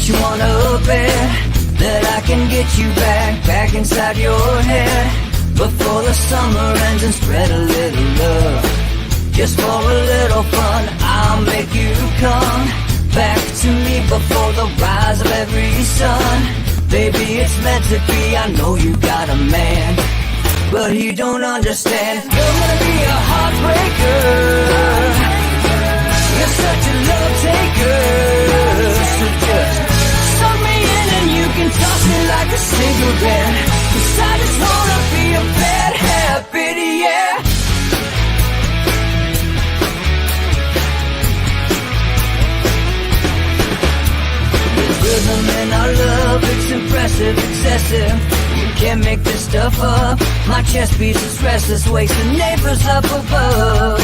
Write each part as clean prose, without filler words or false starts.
you wanna bet that I can get you back inside your head before the summer ends and spread a little love. Just for a little fun, I'll make you come back to me before the rise of every sun. Baby, it's meant to be, I know you got a man, but he don't understand. You're gonna be a heartbreaker, you're such a love taker. So just suck me in and you can toss me like a cigarette, 'cause I just wanna be a bad habit, yeah. Rhythm in our love, it's impressive, excessive. You can't make this stuff up. My chest beats is restless, wakes the neighbors up above.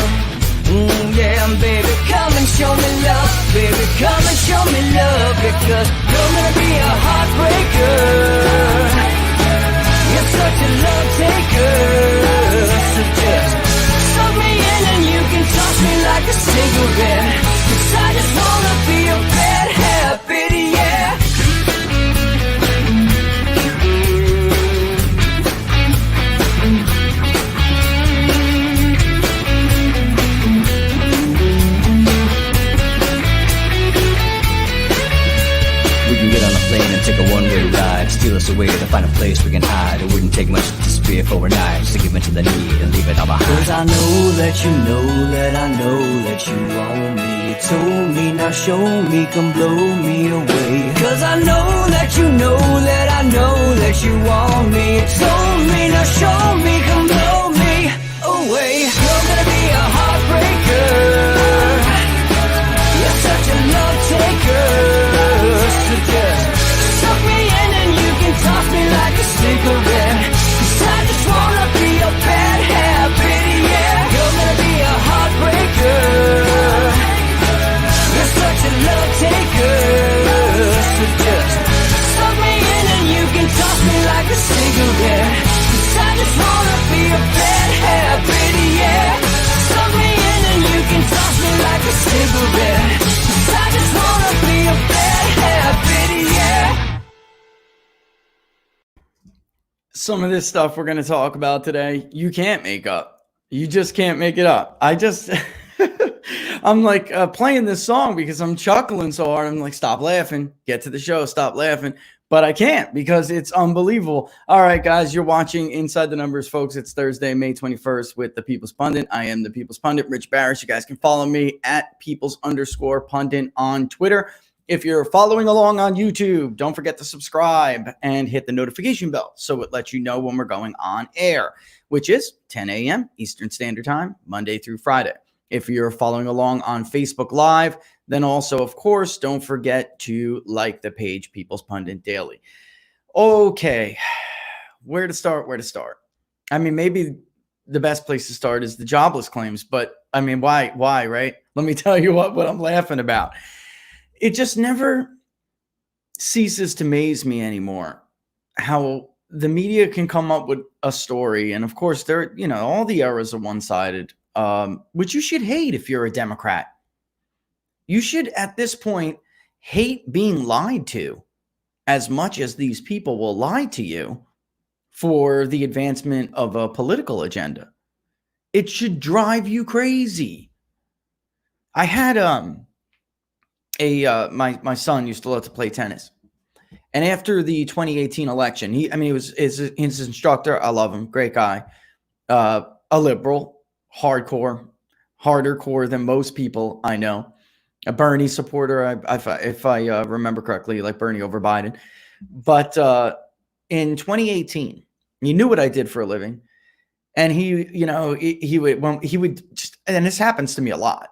Yeah, baby, come and show me love. Baby, come and show me love, because you're gonna be a heartbreaker. You're such a love taker. So just suck me in and you can toss me like a cigarette, 'cause I just wanna be a bad habit, yeah. Take a one-way ride, steal us away to find a place we can hide. It wouldn't take much to disappear for a night, just to give in to the need and leave it all behind. 'Cause I know that you know that I know that you want me. You told me, now show me, come blow me away. 'Cause I know that you know that I know that you want me. You told me, now show me, come blow me away. You're gonna be a heartbreaker, you're such a love taker. So just suck me in and you can toss me like a cigarette, 'cause I just wanna be a bad habit, yeah. You're gonna be a heartbreaker, you're such a love taker. So just suck me in and you can toss me like a cigarette, 'cause I just wanna be a bad habit, yeah. Suck me in and you can toss me like a cigarette, 'cause I just wanna be a bad habit, yeah. Some of this stuff we're going to talk about today, you can't make up. You just can't make it up. I'm like playing this song because I'm chuckling so hard. I'm like, stop laughing, get to the show, stop laughing. But I can't because it's unbelievable. All right, guys, you're watching Inside the Numbers, folks. It's Thursday, May 21st with the People's Pundit. I am the People's Pundit, Rich Barris. You guys can follow me at Peoples_Pundit on Twitter. If you're following along on YouTube, don't forget to subscribe and hit the notification bell so it lets you know when we're going on air, which is 10 a.m. Eastern Standard Time, Monday through Friday. If you're following along on Facebook Live, then also, of course, don't forget to like the page People's Pundit Daily. Okay, where to start? I mean, maybe the best place to start is the jobless claims, but I mean, why, right? Let me tell you what I'm laughing about. It just never ceases to amaze me anymore how the media can come up with a story. And of course, all the errors are one-sided, which you should hate if you're a Democrat. You should, at this point, hate being lied to as much as these people will lie to you for the advancement of a political agenda. It should drive you crazy. I had my son used to love to play tennis, and after the 2018 election, he was his instructor. I love him, great guy, a liberal, hardcore, harder core than most people I know, a Bernie supporter, if I remember correctly, like Bernie over Biden. But in 2018, he knew what I did for a living, and he would just, and this happens to me a lot.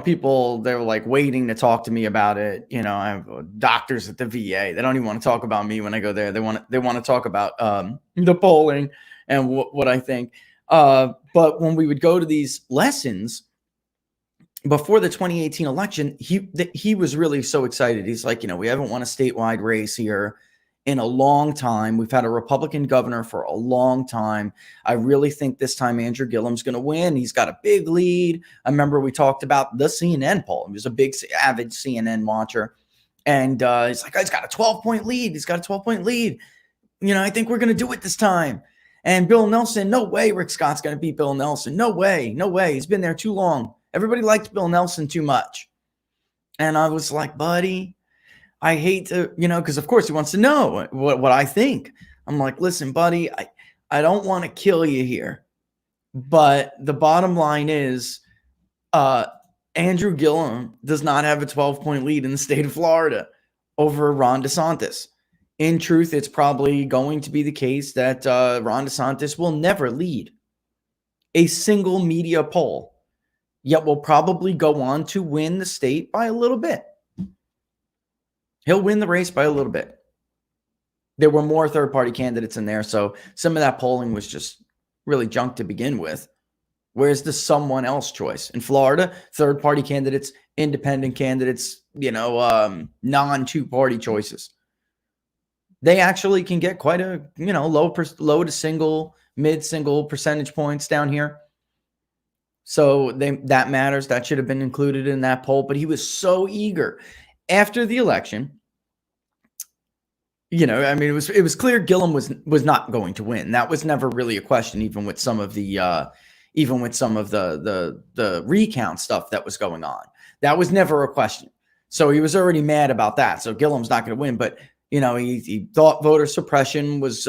People, they're like waiting to talk to me about it. I have doctors at the VA. They don't even want to talk about me when I go there. They want to talk about the polling and what I think. But when we would go to these lessons before the 2018 election, he was really so excited. He's like, we haven't won a statewide race here in a long time. We've had a Republican governor for a long time. I really think this time Andrew Gillum's going to win. He's got a big lead. I remember we talked about the CNN poll. He was a big, avid CNN watcher. And he's like, he's got a 12-point lead. He's got a 12-point lead. I think we're going to do it this time. And Bill Nelson, no way Rick Scott's going to beat Bill Nelson. No way. No way. He's been there too long. Everybody likes Bill Nelson too much. And I was like, buddy, I hate to, because of course he wants to know what I think. I'm like, listen, buddy, I don't want to kill you here. But the bottom line is Andrew Gillum does not have a 12-point lead in the state of Florida over Ron DeSantis. In truth, it's probably going to be the case that Ron DeSantis will never lead a single media poll, yet will probably go on to win the state by a little bit. He'll win the race by a little bit. There were more third-party candidates in there, so some of that polling was just really junk to begin with. Where's the someone else choice? In Florida, third-party candidates, independent candidates, non-two-party choices. They actually can get quite a, low to single, mid-single percentage points down here. So that matters. That should have been included in that poll. But he was so eager. After the election, it was clear Gillum was not going to win. That was never really a question, even with some of the recount stuff that was going on. That was never a question. So he was already mad about that. So Gillum's not going to win. But he thought voter suppression was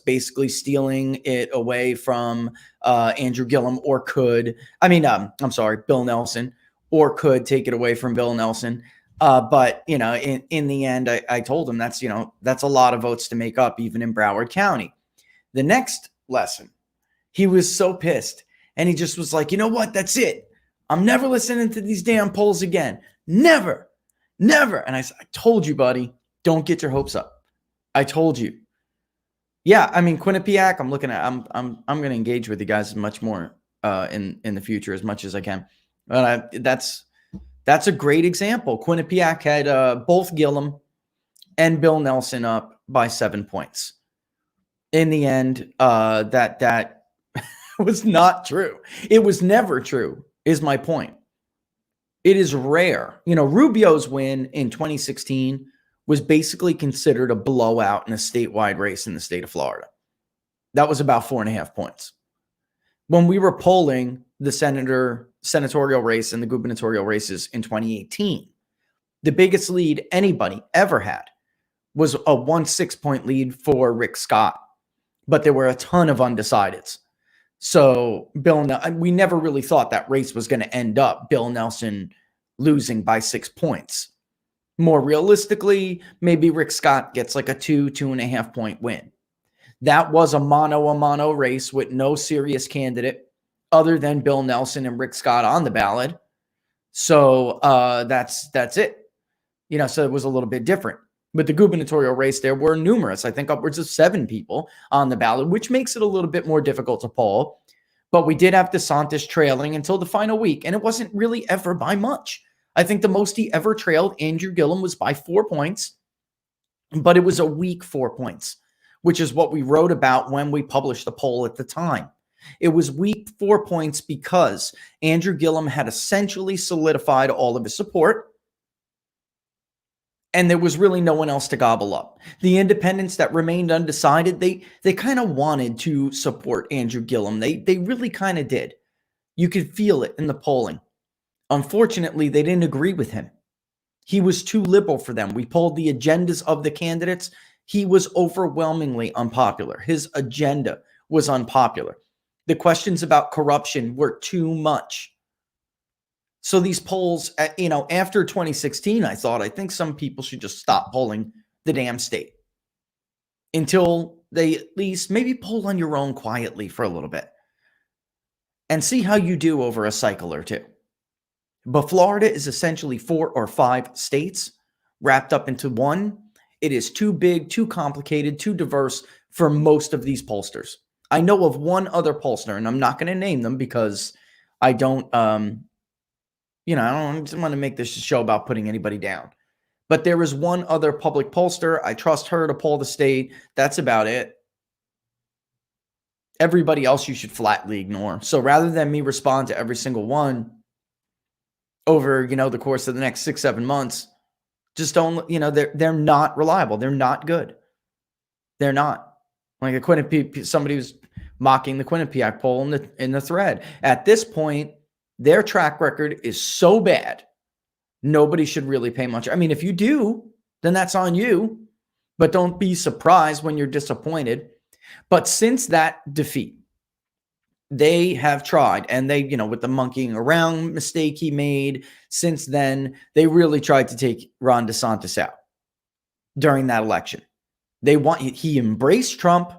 basically stealing it away from Andrew Gillum, or could, Bill Nelson, or could take it away from Bill Nelson. But in the end, I told him that's a lot of votes to make up, even in Broward County. The next lesson, he was so pissed, and he just was like, you know what? That's it. I'm never listening to these damn polls again. Never. And I said, I told you, buddy. Don't get your hopes up. I told you. Yeah, Quinnipiac, I'm going to engage with you guys much more in the future as much as I can. But that's a great example. Quinnipiac had both Gillum and Bill Nelson up by 7 points. In the end, that was not true. It was never true, is my point. It is rare. Rubio's win in 2016 was basically considered a blowout in a statewide race in the state of Florida. That was about 4.5 points. When we were polling the senatorial race and the gubernatorial races in 2018, the biggest lead anybody ever had was a 1.6-point lead for Rick Scott, but there were a ton of undecideds. So we never really thought that race was going to end up Bill Nelson losing by 6 points. More realistically, maybe Rick Scott gets like a 2.5 point win. That was a mano race with no serious candidate other than Bill Nelson and Rick Scott on the ballot. So that's it. So it was a little bit different. But the gubernatorial race, there were numerous, I think upwards of 7 people on the ballot, which makes it a little bit more difficult to poll. But we did have DeSantis trailing until the final week, and it wasn't really ever by much. I think the most he ever trailed Andrew Gillum was by 4 points, but it was a weak 4 points, which is what we wrote about when we published the poll at the time. It was weak 4 points because Andrew Gillum had essentially solidified all of his support, and there was really no one else to gobble up. The independents that remained undecided, they kind of wanted to support Andrew Gillum. They really kind of did. You could feel it in the polling. Unfortunately, they didn't agree with him. He was too liberal for them. We polled the agendas of the candidates. He was overwhelmingly unpopular. His agenda was unpopular. The questions about corruption were too much. So these polls, after 2016, I think some people should just stop polling the damn state until they at least maybe poll on your own quietly for a little bit and see how you do over a cycle or two. But Florida is essentially 4 or 5 states wrapped up into one. It is too big, too complicated, too diverse for most of these pollsters. I know of one other pollster, and I'm not going to name them because I don't, I don't want to make this show about putting anybody down. But there is one other public pollster. I trust her to poll the state. That's about it. Everybody else you should flatly ignore. So rather than me respond to every single one over, the course of the next 6-7 months, just don't, they're not reliable. They're not good. They're not. Like somebody was mocking the Quinnipiac poll in the thread. At this point, their track record is so bad, nobody should really pay much. I mean, if you do, then that's on you, but don't be surprised when you're disappointed. But since that defeat, they have tried, and they, with the monkeying around mistake he made, since then, they really tried to take Ron DeSantis out during that election. He embraced Trump.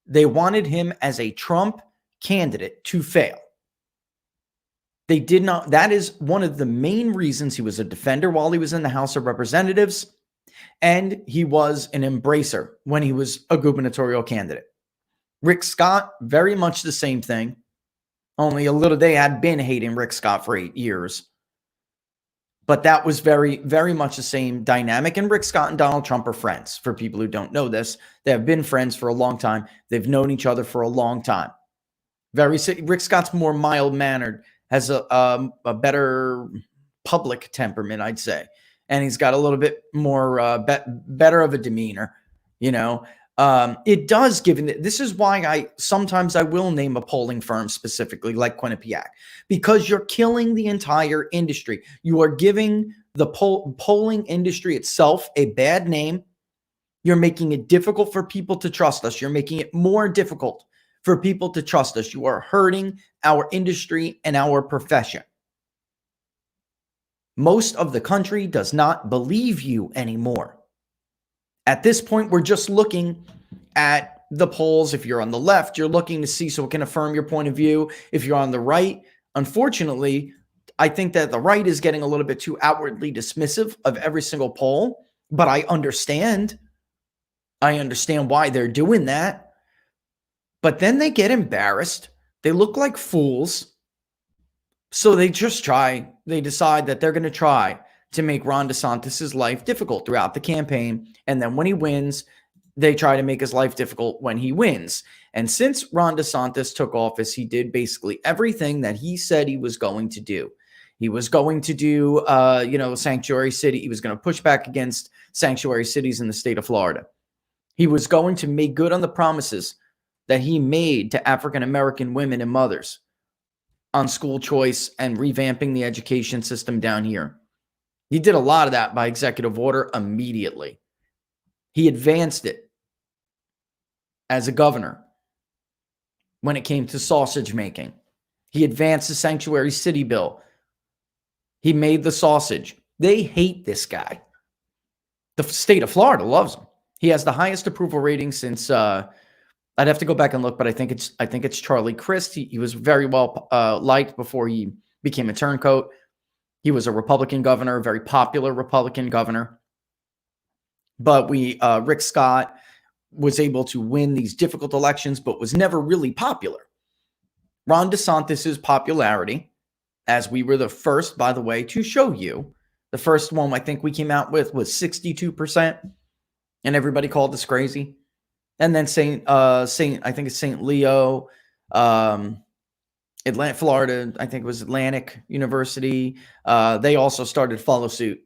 They wanted him as a Trump candidate to fail. They did not. That is one of the main reasons he was a defender while he was in the House of Representatives, and he was an embracer when he was a gubernatorial candidate. Rick Scott, very much the same thing, only they had been hating Rick Scott for 8 years. But that was very, very much the same dynamic. And Rick Scott and Donald Trump are friends. For people who don't know this, they have been friends for a long time. They've known each other for a long time. Rick Scott's more mild-mannered, has a better public temperament, I'd say. And he's got a little bit more better of a demeanor, It does, this is why I sometimes will name a polling firm specifically like Quinnipiac, because you're killing the entire industry. You are giving the polling industry itself a bad name. You're making it difficult for people to trust us. You're making it more difficult for people to trust us. You are hurting our industry and our profession. Most of the country does not believe you anymore. At this point, we're just looking at the polls. If you're on the left, you're looking to see so it can affirm your point of view. If you're on the right, unfortunately, I think that the right is getting a little bit too outwardly dismissive of every single poll, but I understand. I understand why they're doing that. But then they get embarrassed. They look like fools. So they decide that they're going to try to make Ron DeSantis' life difficult throughout the campaign. And then when he wins, they try to make his life difficult when he wins. And since Ron DeSantis took office, he did basically everything that he said he was going to do. He was going to do, sanctuary city. He was going to push back against sanctuary cities in the state of Florida. He was going to make good on the promises that he made to African-American women and mothers on school choice and revamping the education system down here. He did a lot of that by executive order immediately. He advanced it as a governor when it came to sausage making. He advanced the sanctuary city bill. He made the sausage. They hate this guy. The state of Florida loves him. He has the highest approval rating since I'd have to go back and look, but I think it's Charlie Crist. He was very well liked before he became a turncoat. He was a Republican governor, a very popular Republican governor. But Rick Scott was able to win these difficult elections, but was never really popular. Ron DeSantis' popularity, as we were the first, by the way, to show you, the first one I think we came out with was 62%, and everybody called us crazy. And then I think it's St. Leo, Florida, I think it was Atlantic University. They also started to follow suit.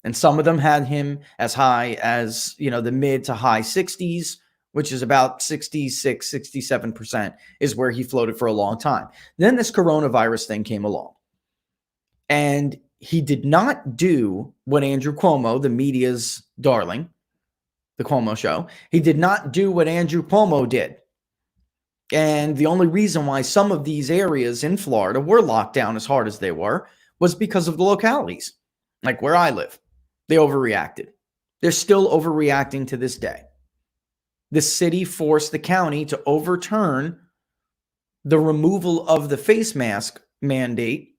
And some of them had him as high as, the mid to high 60s, which is about 66, 67% is where he floated for a long time. Then this coronavirus thing came along. And he did not do what Andrew Cuomo, the media's darling, the Cuomo show, he did not do what Andrew Cuomo did. And the only reason why some of these areas in Florida were locked down as hard as they were was because of the localities, like where I live. They overreacted. They're still overreacting to this day. The city forced the county to overturn the removal of the face mask mandate,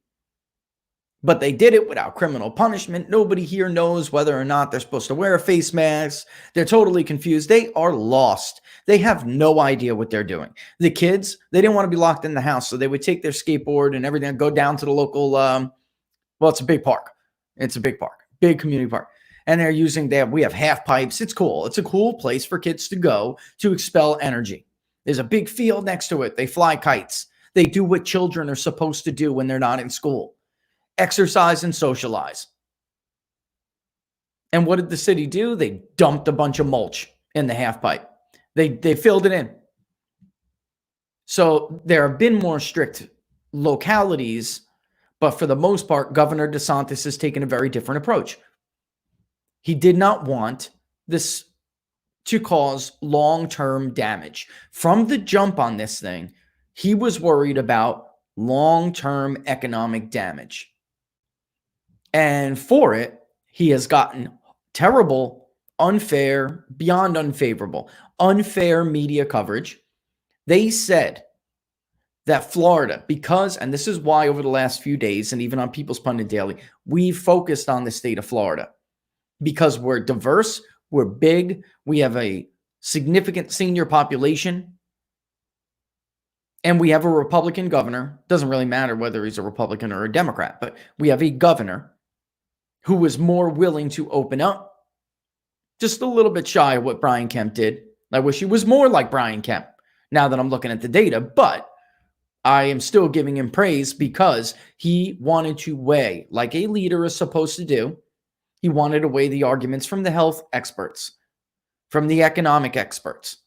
but they did it without criminal punishment. Nobody here knows whether or not they're supposed to wear a face mask. They're totally confused. They are lost. They have no idea what they're doing. The kids, they didn't want to be locked in the house, so they would take their skateboard and everything and go down to the local, it's a big park. It's a big park, big community park. And we have half pipes. It's cool. It's a cool place for kids to go to expel energy. There's a big field next to it. They fly kites. They do what children are supposed to do when they're not in school. Exercise and socialize. And what did the city do? They dumped a bunch of mulch in the half pipe. They filled it in. So there have been more strict localities, but for the most part, Governor DeSantis has taken a very different approach. He did not want this to cause long-term damage. From the jump on this thing, he was worried about long-term economic damage. And for it, he has gotten terrible, unfair, beyond unfavorable, unfair media coverage. They said that Florida, because, and this is why over the last few days, and even on People's Pundit Daily, we focused on the state of Florida, because we're diverse, we're big, we have a significant senior population, and we have a Republican governor. Doesn't really matter whether he's a Republican or a Democrat, but we have a governor who was more willing to open up, just a little bit shy of what Brian Kemp did. I wish he was more like Brian Kemp now that I'm looking at the data, but I am still giving him praise because he wanted to weigh, like a leader is supposed to do. He wanted to weigh the arguments from the health experts, from the economic experts,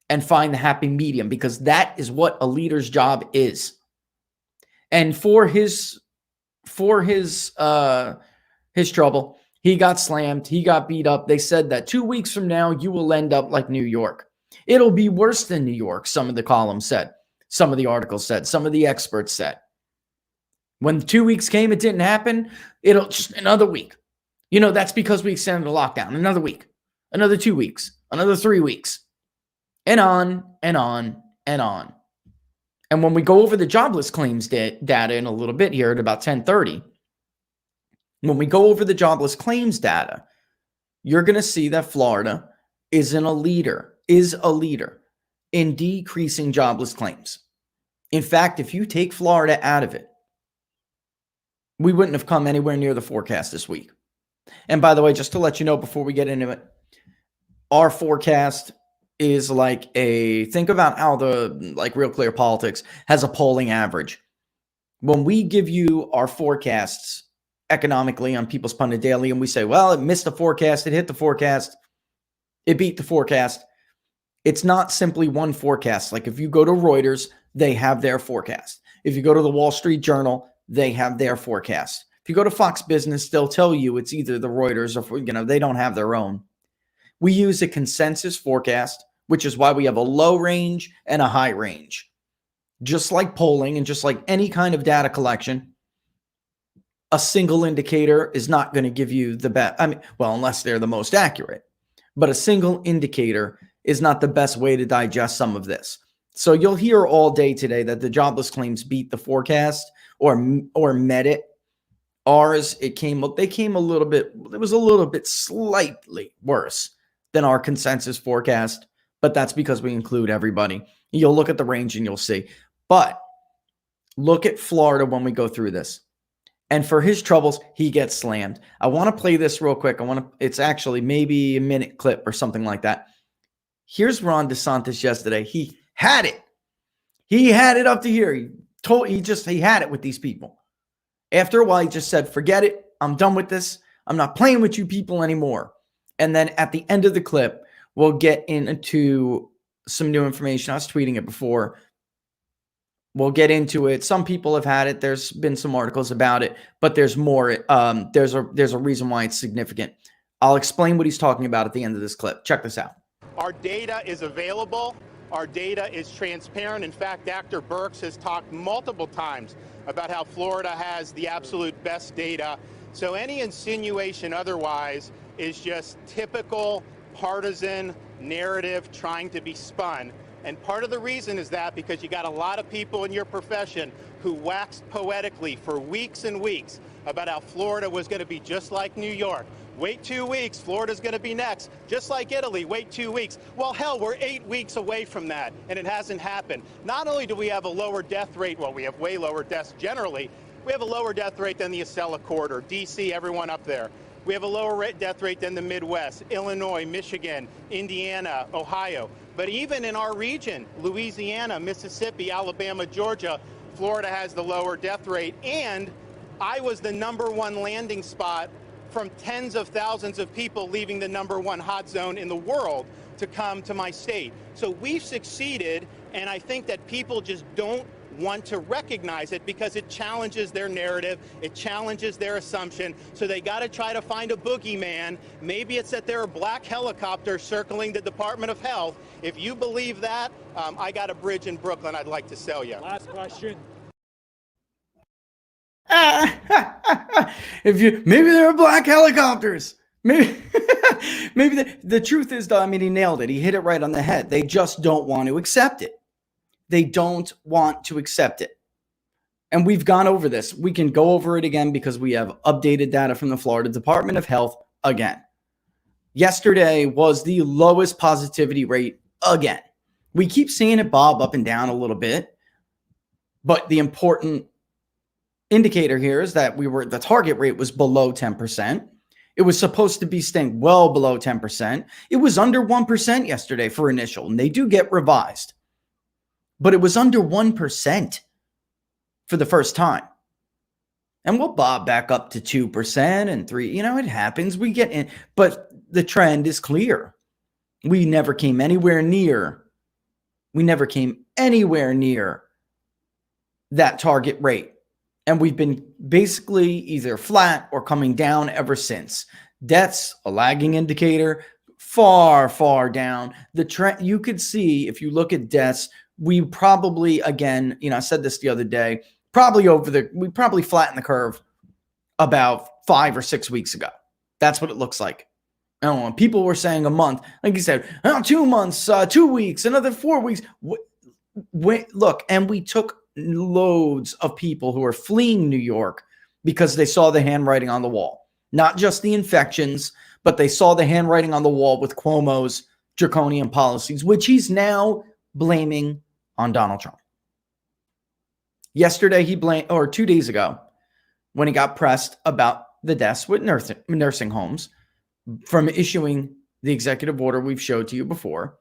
and find the happy medium, because that is what a leader's job is. And for his trouble, he got slammed, he got beat up. They said that 2 weeks from now, you will end up like New York. It'll be worse than New York, some of the columns said. Some of the articles said. Some of the experts said. When 2 weeks came, it didn't happen. It'll just another week. You know, that's because we extended the lockdown. Another week. Another 2 weeks. Another 3 weeks. And on and on and on. And when we go over the jobless claims data in a little bit here at about 10:30, when we go over the jobless claims data, you're going to see that Florida is a leader in decreasing jobless claims. In fact, if you take Florida out of it, we wouldn't have come anywhere near the forecast this week. And by the way, just to let you know before we get into it, our forecast is like think about how Real Clear Politics has a polling average. When we give you our forecasts economically on People's Pundit Daily, and we say, well, it missed the forecast, it hit the forecast, it beat the forecast. It's not simply one forecast. Like if you go to Reuters, they have their forecast. If you go to the Wall Street Journal, they have their forecast. If you go to Fox Business, they'll tell you it's either the Reuters or, they don't have their own. We use a consensus forecast, which is why we have a low range and a high range. Just like polling and just like any kind of data collection, a single indicator is not going to give you the best. Unless they're the most accurate. But a single indicator is not the best way to digest some of this. So you'll hear all day today that the jobless claims beat the forecast or met it. Ours, it was a little bit slightly worse than our consensus forecast, but that's because we include everybody. You'll look at the range and you'll see. But look at Florida when we go through this. And for his troubles, he gets slammed. I want to play this real quick. It's actually maybe a minute clip or something like that. Here's Ron DeSantis yesterday. He had it. He had it up to here. He had it with these people. After a while, he just said, forget it. I'm done with this. I'm not playing with you people anymore. And then at the end of the clip, we'll get into some new information. I was tweeting it before. We'll get into it. Some people have had it. There's been some articles about it, but there's more. There's a reason why it's significant. I'll explain what he's talking about at the end of this clip. Check this out. Our data is available. Our data is transparent. In fact, Dr. Birx has talked multiple times about how Florida has the absolute best data. So any insinuation otherwise is just typical partisan narrative trying to be spun. And part of the reason is that because you got a lot of people in your profession who waxed poetically for weeks and weeks about how Florida was going to be just like New York. Wait 2 weeks, Florida's going to be next. Just like Italy, wait 2 weeks. Well, hell, we're 8 weeks away from that, and it hasn't happened. Not only do we have a lower death rate, well, we have way lower deaths generally. We have a lower death rate than the Acela Corridor, D.C., everyone up there. We have a lower death rate than the Midwest, Illinois, Michigan, Indiana, Ohio. But even in our region, Louisiana, Mississippi, Alabama, Georgia, Florida has the lower death rate. And I was the #1 landing spot from tens of thousands of people leaving the #1 hot zone in the world to come to my state. So we've succeeded, and I think that people just don't want to recognize it because it challenges their narrative, it challenges their assumption, so they got to try to find a boogeyman. Maybe it's that there are black helicopters circling the Department of Health. If you believe that, I got a bridge in Brooklyn I'd like to sell you. Last question. Maybe there are black helicopters. Maybe the truth is, though, I mean, he nailed it. He hit it right on the head. They just don't want to accept it. They don't want to accept it. And we've gone over this. We can go over it again because we have updated data from the Florida Department of Health again. Yesterday was the lowest positivity rate again. We keep seeing it bob up and down a little bit, but the important indicator here is that the target rate was below 10%. It was supposed to be staying well below 10%. It was under 1% yesterday for initial, and they do get revised. But it was under 1% for the first time. And we'll bob back up to 2% and 3%. You know, it happens. We get in. But the trend is clear. We never came anywhere near. We never came anywhere near that target rate. And we've been basically either flat or coming down ever since. Deaths, a lagging indicator, far, far down. The trend, you could see if you look at deaths, we probably, again, you know, I said this the other day, we probably flattened the curve about 5 or 6 weeks ago. That's what it looks like. I don't know, when people were saying a month, like you said, 2 months, 2 weeks, another 4 weeks. Look, and we took loads of people who are fleeing New York because they saw the handwriting on the wall. Not just the infections, but they saw the handwriting on the wall with Cuomo's draconian policies, which he's now blaming on Donald Trump. Yesterday, 2 days ago, when he got pressed about the deaths with nursing homes from issuing the executive order we've showed to you before,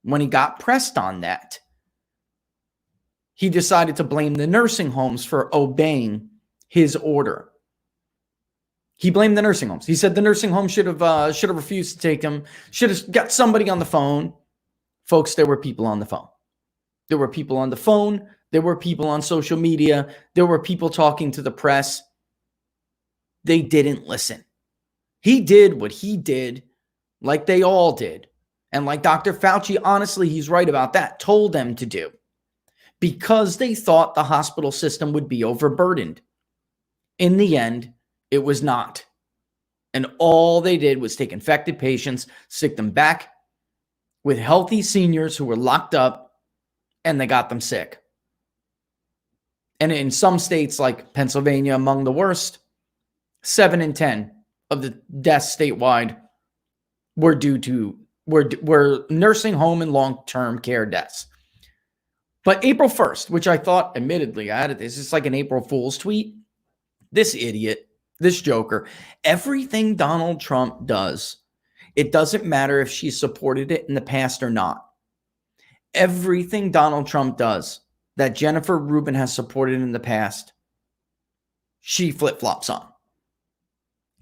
when he got pressed on that, he decided to blame the nursing homes for obeying his order. He blamed the nursing homes. He said the nursing home should have refused to take him, should have got somebody on the phone. Folks, there were people on the phone. There were people on the phone. There were people on social media. There were people talking to the press. They didn't listen. He did what he did, like they all did. And like Dr. Fauci, honestly, he's right about that, told them to do. Because they thought the hospital system would be overburdened. In the end, it was not. And all they did was take infected patients, stick them back with healthy seniors who were locked up, and they got them sick. And in some states like Pennsylvania, among the worst, 7 in 10 of the deaths statewide were nursing home and long-term care deaths. But April 1st, which I thought, admittedly, I added this, it's like an April Fool's tweet. This idiot, this joker, everything Donald Trump does, it doesn't matter if she supported it in the past or not. Everything Donald Trump does that Jennifer Rubin has supported in the past, she flip-flops on.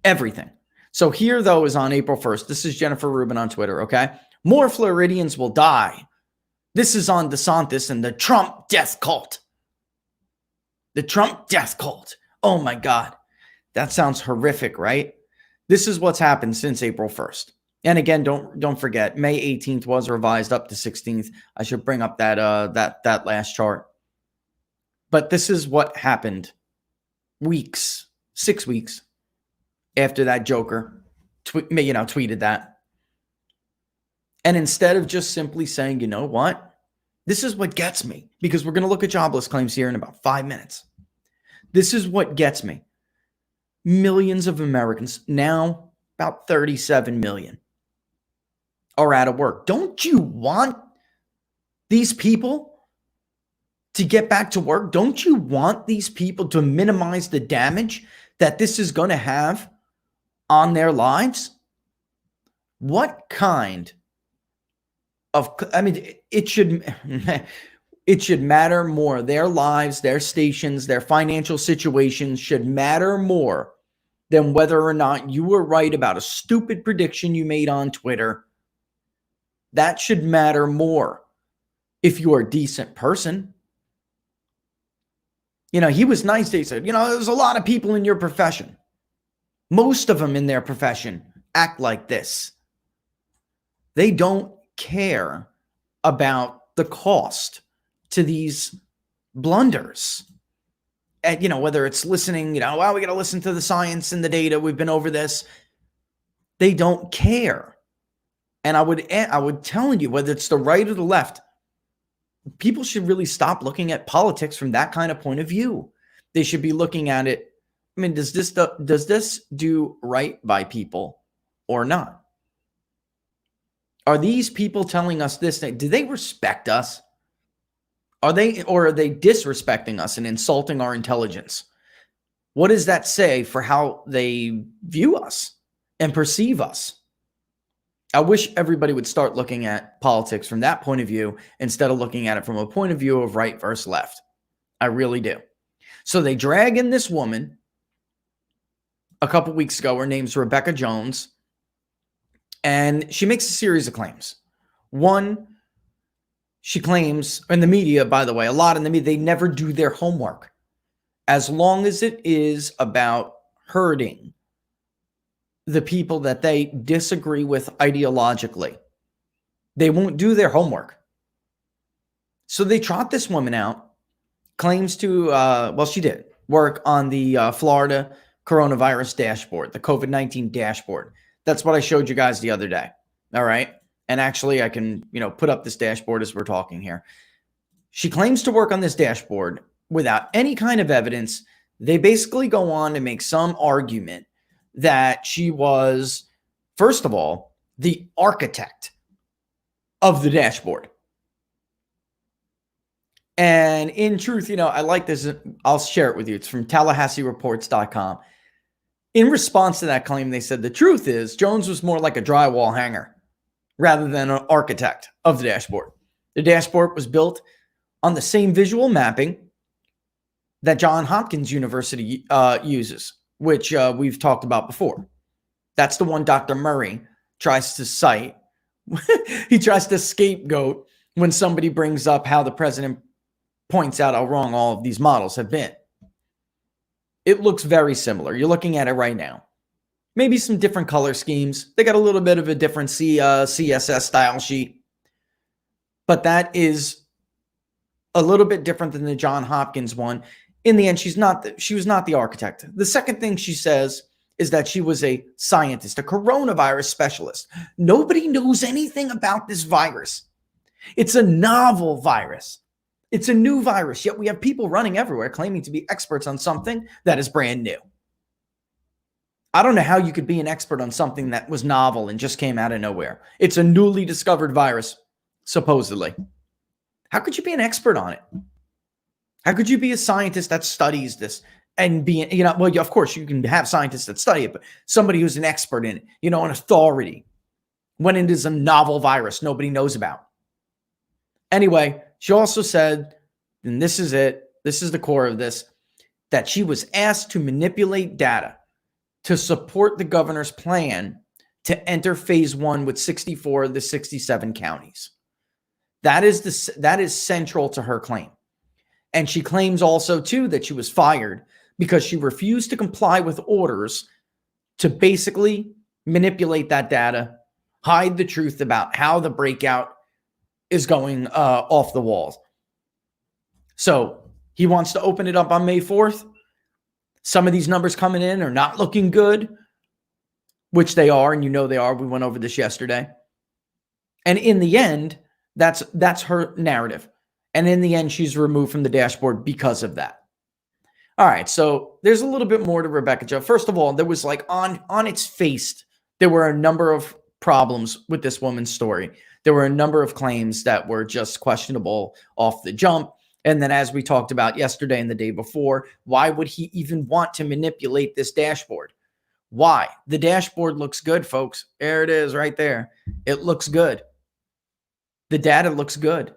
Everything. So here, though, is on April 1st. This is Jennifer Rubin on Twitter, okay? More Floridians will die. This is on DeSantis and the Trump death cult. The Trump death cult. Oh, my God. That sounds horrific, right? This is what's happened since April 1st. And again, don't forget, May 18th was revised up to 16th. I should bring up that last chart. But this is what happened 6 weeks after that joker tweeted that. And instead of just simply saying, you know what? This is what gets me, because we're going to look at jobless claims here in about 5 minutes. This is what gets me. Millions of Americans, now about 37 million, are out of work. Don't you want these people to get back to work? Don't you want these people to minimize the damage that this is going to have on their lives? What kind of, it should matter more. Their lives, their stations, their financial situations should matter more than whether or not you were right about a stupid prediction you made on Twitter. That should matter more if you're a decent person. You know, he was nice. He said, you know, there's a lot of people in your profession. Most of them in their profession act like this. They don't care about the cost to these blunders. And, you know, whether it's listening, you know, well, we got to listen to the science and the data. We've been over this. They don't care. And I would tell you, whether it's the right or the left, people should really stop looking at politics from that kind of point of view. They should be looking at it. I mean, does this do right by people or not? Are these people telling us this thing? Do they respect us? Are they disrespecting us and insulting our intelligence? What does that say for how they view us and perceive us? I wish everybody would start looking at politics from that point of view instead of looking at it from a point of view of right versus left. I really do. So they drag in this woman a couple weeks ago. Her name's Rebecca Jones. And she makes a series of claims. One, she claims, in the media, by the way, a lot in the media, they never do their homework. As long as it is about hurting the people that they disagree with ideologically, they won't do their homework. So they trot this woman out, claims to, she did work on the Florida coronavirus dashboard, the COVID-19 dashboard. That's what I showed you guys the other day. All right. And actually I can, put up this dashboard as we're talking here. She claims to work on this dashboard without any kind of evidence. They basically go on to make some argument that she was, first of all, the architect of the dashboard. And in truth, I like this. I'll share it with you. It's from TallahasseeReports.com. In response to that claim, they said the truth is Jones was more like a drywall hanger rather than an architect of the dashboard. The dashboard was built on the same visual mapping that Johns Hopkins University uses, which we've talked about before. That's the one Dr. Murray tries to cite. He tries to scapegoat when somebody brings up how the president points out how wrong all of these models have been. It looks very similar. You're looking at it right now. Maybe some different color schemes. They got a little bit of a different CSS style sheet. But that is a little bit different than the Johns Hopkins one. In the end, she was not the architect. The second thing she says is that she was a scientist, a coronavirus specialist. Nobody knows anything about this virus. It's a novel virus. It's a new virus, yet we have people running everywhere claiming to be experts on something that is brand new. I don't know how you could be an expert on something that was novel and just came out of nowhere. It's a newly discovered virus, supposedly. How could you be an expert on it? How could you be a scientist that studies this and be, of course you can have scientists that study it, but somebody who's an expert in it, an authority, when it is a novel virus nobody knows about. Anyway, she also said, and this is it, this is the core of this, that she was asked to manipulate data to support the governor's plan to enter phase 1 with 64 of the 67 counties. That is central to her claim. And she claims also, too, that she was fired because she refused to comply with orders to basically manipulate that data, hide the truth about how the breakout is going off the walls. So he wants to open it up on May 4th. Some of these numbers coming in are not looking good, which they are, and they are. We went over this yesterday. And in the end, that's her narrative. And in the end, she's removed from the dashboard because of that. All right, so there's a little bit more to Rebecca Jones. First of all, there was on its face, there were a number of problems with this woman's story. There were a number of claims that were just questionable off the jump. And then as we talked about yesterday and the day before, why would he even want to manipulate this dashboard? Why? The dashboard looks good, folks. There it is right there. It looks good. The data looks good.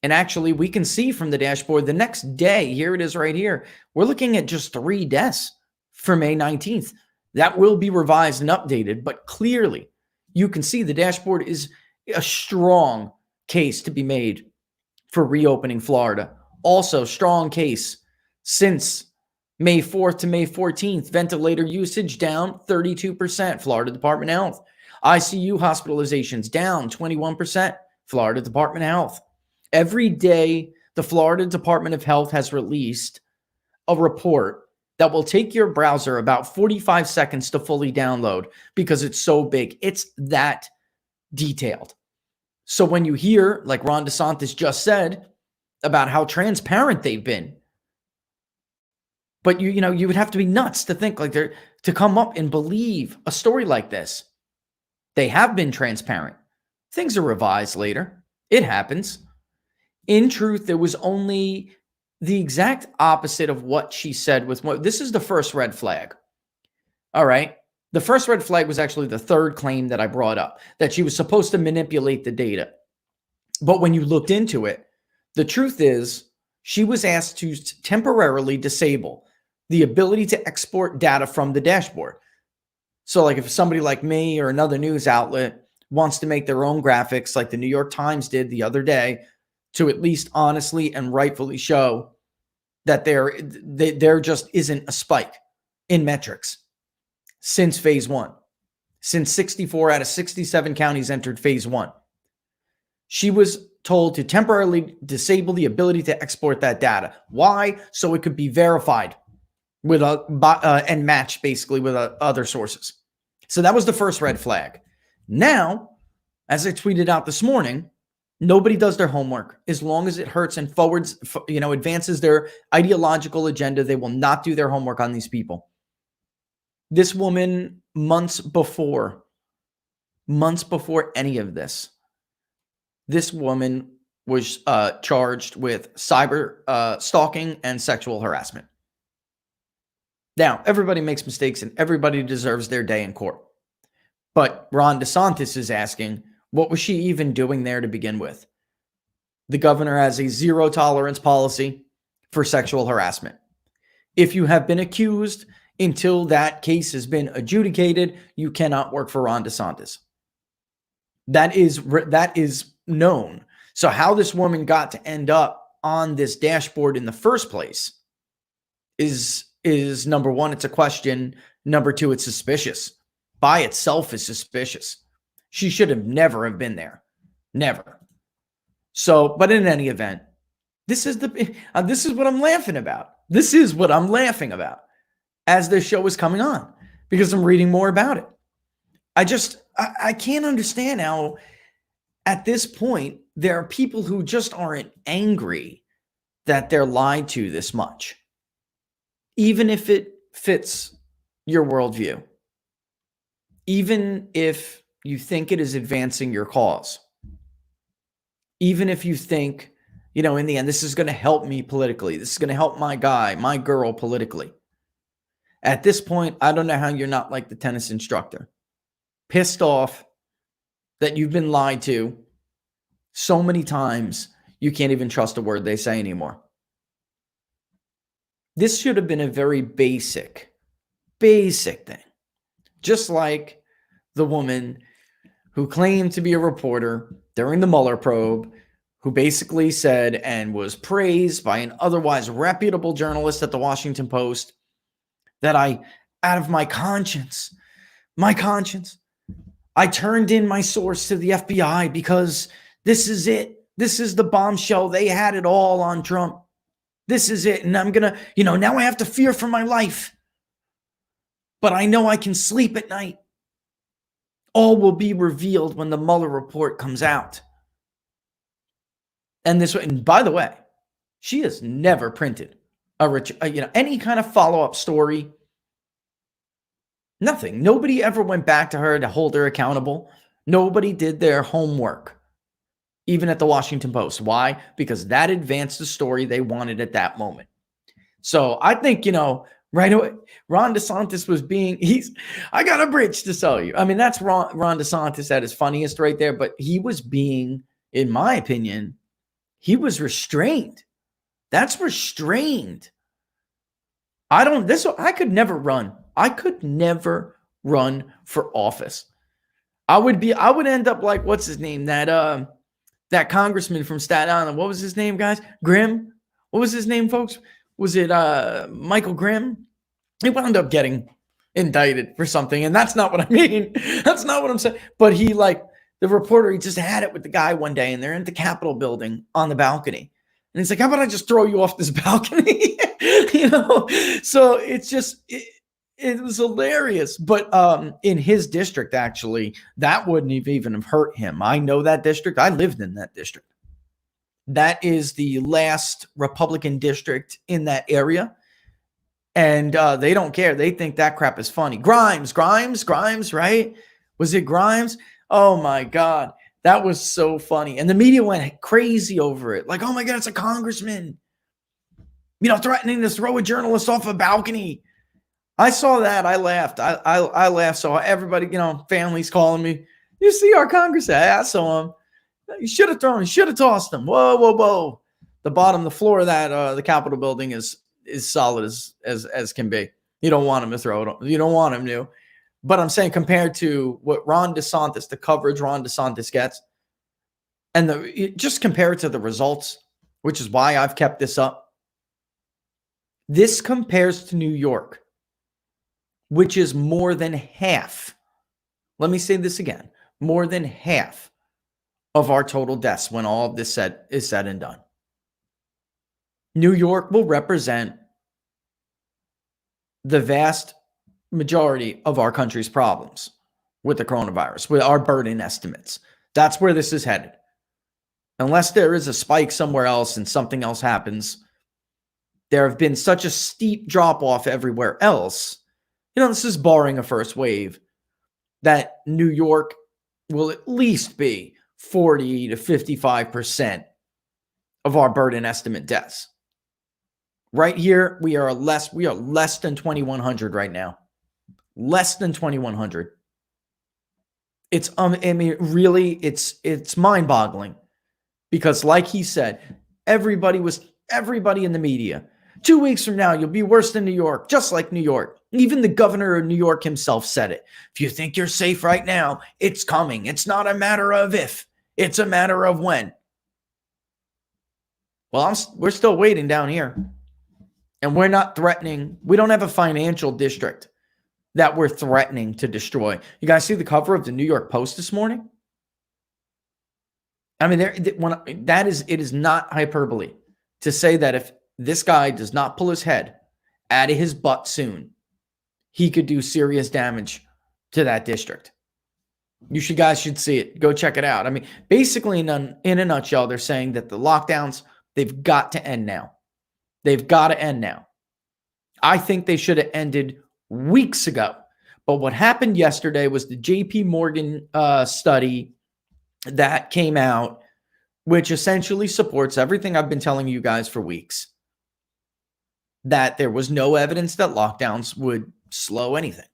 And actually, we can see from the dashboard the next day, here it is right here. We're looking at just 3 deaths for May 19th. That will be revised and updated, but clearly you can see the dashboard is a strong case to be made for reopening Florida. Also, strong case since May 4th to May 14th, ventilator usage down 32%, Florida Department of Health. ICU hospitalizations down 21%, Florida Department of Health. Every day, the Florida Department of Health has released a report that will take your browser about 45 seconds to fully download because it's so big. It's that detailed. So when you hear, like Ron DeSantis just said, about how transparent they've been, but you would have to be nuts to think like they're to come up and believe a story like this. They have been transparent. Things are revised later. It happens. In truth, there was only the exact opposite of what she said with what this is the first red flag. All right. The first red flag was actually the third claim that I brought up, that she was supposed to manipulate the data. But when you looked into it, the truth is she was asked to temporarily disable the ability to export data from the dashboard. So like if somebody like me or another news outlet wants to make their own graphics like the New York Times did the other day to at least honestly and rightfully show that there just isn't a spike in metrics since phase one, since 64 out of 67 counties entered phase one. She was told to temporarily disable the ability to export that data. Why? So it could be verified with and matched basically with other sources. So that was the first red flag. Now, as I tweeted out this morning, nobody does their homework. As long as it hurts and advances their ideological agenda, they will not do their homework on these people. This woman, months before any of this, this woman was charged with cyber stalking and sexual harassment. Now, everybody makes mistakes and everybody deserves their day in court. But Ron DeSantis is asking, what was she even doing there to begin with? The governor has a zero tolerance policy for sexual harassment. If you have been accused until that case has been adjudicated, you cannot work for Ron DeSantis. That is known. So how this woman got to end up on this dashboard in the first place is number one, it's a question. Number two, it's suspicious. By itself is suspicious. She should have never been there. Never. So, but in any event, this is what I'm laughing about. This is what I'm laughing about as this show is coming on because I'm reading more about it. I can't understand how at this point there are people who just aren't angry that they're lied to this much, even if it fits your worldview, even if you think it is advancing your cause, even if you think, in the end, this is going to help me politically. This is going to help my guy, my girl politically. At this point, I don't know how you're not like the tennis instructor, pissed off that you've been lied to so many times you can't even trust a word they say anymore. This should have been a very basic thing. Just like the woman who claimed to be a reporter during the Mueller probe, who basically said and was praised by an otherwise reputable journalist at the Washington Post that out of my conscience, I turned in my source to the FBI because this is it. This is the bombshell. They had it all on Trump. This is it. And I'm going to, now I have to fear for my life. But I know I can sleep at night. All will be revealed when the Mueller report comes out. And by the way, she has never printed any kind of follow-up story. Nothing. Nobody ever went back to her to hold her accountable. Nobody did their homework, even at the Washington Post. Why? Because that advanced the story they wanted at that moment. So I think, right away, Ron DeSantis was I got a bridge to sell you. I mean, that's Ron DeSantis at his funniest right there, but he was being, in my opinion, he was restrained. That's restrained. I could never run. I could never run for office. I would end up like, what's his name? That congressman from Staten Island. What was his name, guys? Grimm? What was his name, folks? Was it Michael Grimm? He wound up getting indicted for something, and that's not what I mean. That's not what I'm saying. But he, like, the reporter, he just had it with the guy one day, and they're in the Capitol building on the balcony. And he's like, how about I just throw you off this balcony? So it's just, it was hilarious. But in his district, actually, that wouldn't even have hurt him. I know that district. I lived in that district. That is the last Republican district in that area. And they don't care. They think that crap is funny. Grimes, right? Was it Grimes? Oh, my God. That was so funny. And the media went crazy over it. Like, oh, my God, it's a congressman, threatening to throw a journalist off a balcony. I saw that. I laughed. I laughed. So everybody, families calling me, you see our congressman? I saw him. You should have thrown him. You should have tossed him. Whoa. The floor of that, the Capitol building is solid as can be. You don't want him to throw it. You don't want him to. But I'm saying, compared to what Ron DeSantis, the coverage Ron DeSantis gets, and just compare it to the results, which is why I've kept this up. This compares to New York, which is more than half. Let me say this again. More than half of our total deaths when all of this is said and done. New York will represent the vast majority of our country's problems with the coronavirus, with our burden estimates. That's where this is headed. Unless there is a spike somewhere else and something else happens, there have been such a steep drop off everywhere else. This is barring a first wave, that New York will at least be 40 to 55% of our burden estimate deaths. Right here, we are less than 2,100 right now. Less than 2,100. It's really, it's mind-boggling, because like he said, everybody in the media, 2 weeks from now, you'll be worse than New York, just like New York. Even the governor of New York himself said it. If you think you're safe right now, it's coming. It's not a matter of if, it's a matter of when. Well, we're still waiting down here. And we're not threatening. We don't have a financial district that we're threatening to destroy. You guys see the cover of the New York Post this morning? I mean, it is not hyperbole to say that if this guy does not pull his head out of his butt soon, he could do serious damage to that district. You guys should see it. Go check it out. I mean, basically, in a nutshell, they're saying that the lockdowns, they've got to end now. They've got to end now. I think they should have ended weeks ago. But what happened yesterday was the JP Morgan study that came out, which essentially supports everything I've been telling you guys for weeks, that there was no evidence that lockdowns would slow anything.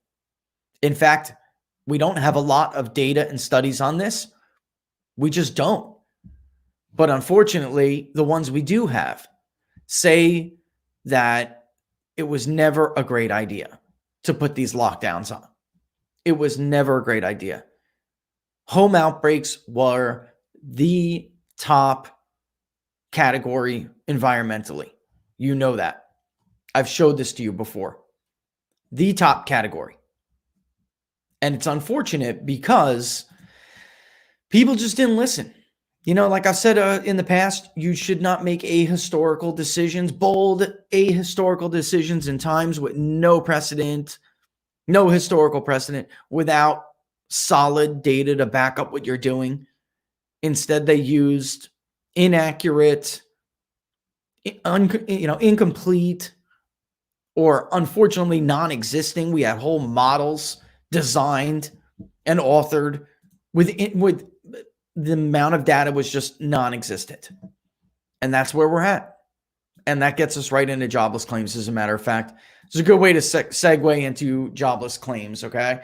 In fact, we don't have a lot of data and studies on this. We just don't. But unfortunately, the ones we do have say that it was never a great idea to put these lockdowns on. It was never a great idea. Home outbreaks were the top category environmentally. You know that. I've showed this to you before. The top category. And it's unfortunate because people just didn't listen. Like I said in the past, you should not make ahistorical decisions, bold ahistorical decisions in times with no precedent, no historical precedent, without solid data to back up what you're doing. Instead, they used inaccurate, incomplete, or unfortunately non-existing. We had whole models designed and authored with the amount of data was just non-existent. And that's where we're at. And that gets us right into jobless claims, as a matter of fact. It's a good way to segue into jobless claims, okay?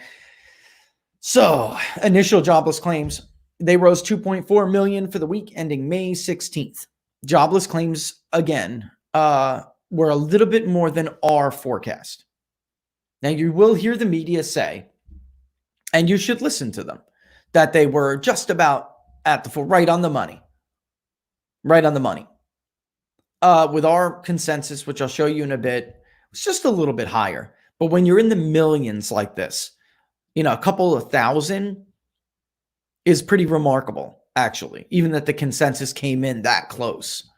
So, initial jobless claims, they rose 2.4 million for the week ending May 16th. Jobless claims, again, were a little bit more than our forecast. Now, you will hear the media say, and you should listen to them, that they were just about at the full, right on the money. Right on the money. With our consensus, which I'll show you in a bit, it's just a little bit higher. But when you're in the millions like this, a couple of thousand is pretty remarkable, actually, even that the consensus came in that close.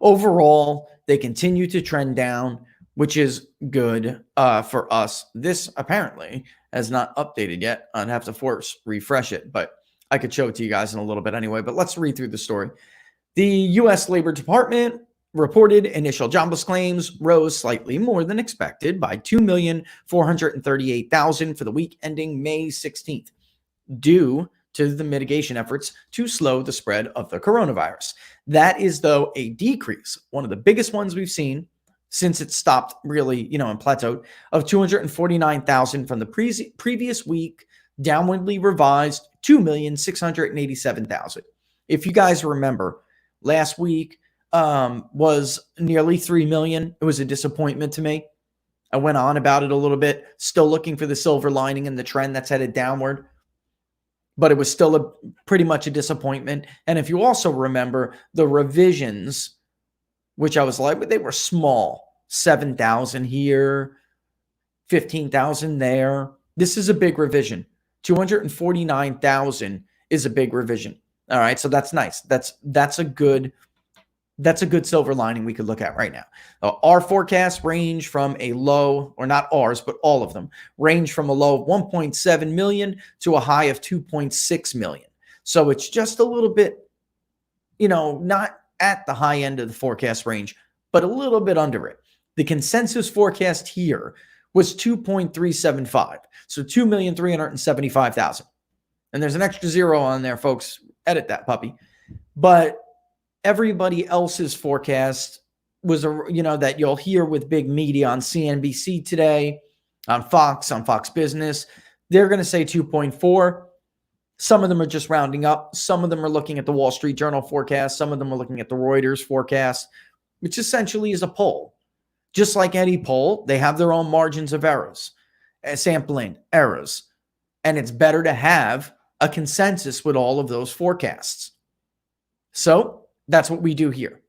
Overall, they continue to trend down, which is good for us. This apparently has not updated yet. I'd have to refresh it, but I could show it to you guys in a little bit anyway. But let's read through the story. The U.S. Labor Department reported initial jobless claims rose slightly more than expected by 2,438,000 for the week ending May 16th, due to the mitigation efforts to slow the spread of the coronavirus. That is, though, a decrease, one of the biggest ones we've seen since it stopped really, and plateaued, of 249,000 from the previous week, downwardly revised 2,687,000. If you guys remember, last week was nearly 3 million. It was a disappointment to me. I went on about it a little bit, still looking for the silver lining in the trend that's headed downward. But it was still pretty much a disappointment. And if you also remember the revisions, which I was like, but they were small, 7,000 here, 15,000 there. This is a big revision. 249,000 is a big revision. All right, so that's nice. That's a good silver lining we could look at right now. Our forecasts range from a low, or not ours, but all of them, range from a low of 1.7 million to a high of 2.6 million. So it's just a little bit, not at the high end of the forecast range, but a little bit under it. The consensus forecast here was 2.375. So 2,375,000. And there's an extra zero on there, folks. Edit that puppy. But everybody else's forecast was, that you'll hear with big media on CNBC today, on Fox Business. They're going to say 2.4. Some of them are just rounding up. Some of them are looking at the Wall Street Journal forecast. Some of them are looking at the Reuters forecast, which essentially is a poll. Just like any poll, they have their own margins of errors, sampling errors. And it's better to have a consensus with all of those forecasts. So that's what we do here.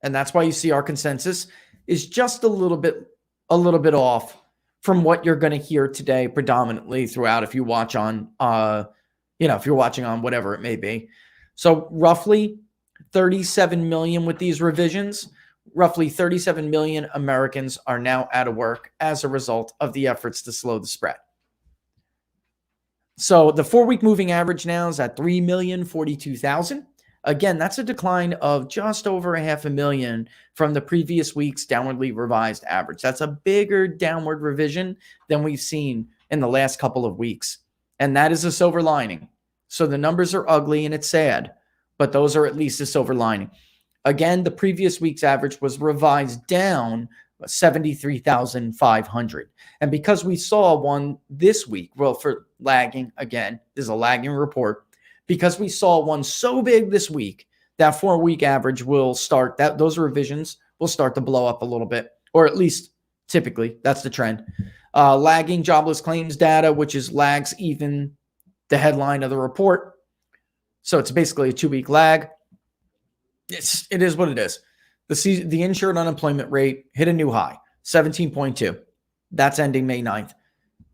And that's why you see our consensus is just a little bit off from what you're going to hear today predominantly throughout if you watch on, if you're watching on whatever it may be. So roughly 37 million with these revisions, roughly 37 million Americans are now out of work as a result of the efforts to slow the spread. So the 4-week moving average now is at 3,042,000. Again, that's a decline of just over 500,000 from the previous week's downwardly revised average. That's a bigger downward revision than we've seen in the last couple of weeks. And that is a silver lining. So the numbers are ugly and it's sad, but those are at least a silver lining. Again, the previous week's average was revised down 73,500. And because we saw one this week, well, for lagging, again, this is a lagging report, because we saw one so big this week, that 4-week average will start, those revisions will start to blow up a little bit, or at least typically that's the trend. Lagging jobless claims data, which is lags even the headline of the report. So it's basically a 2-week lag. It is what it is. The insured unemployment rate hit a new high, 17.2. That's ending May 9th.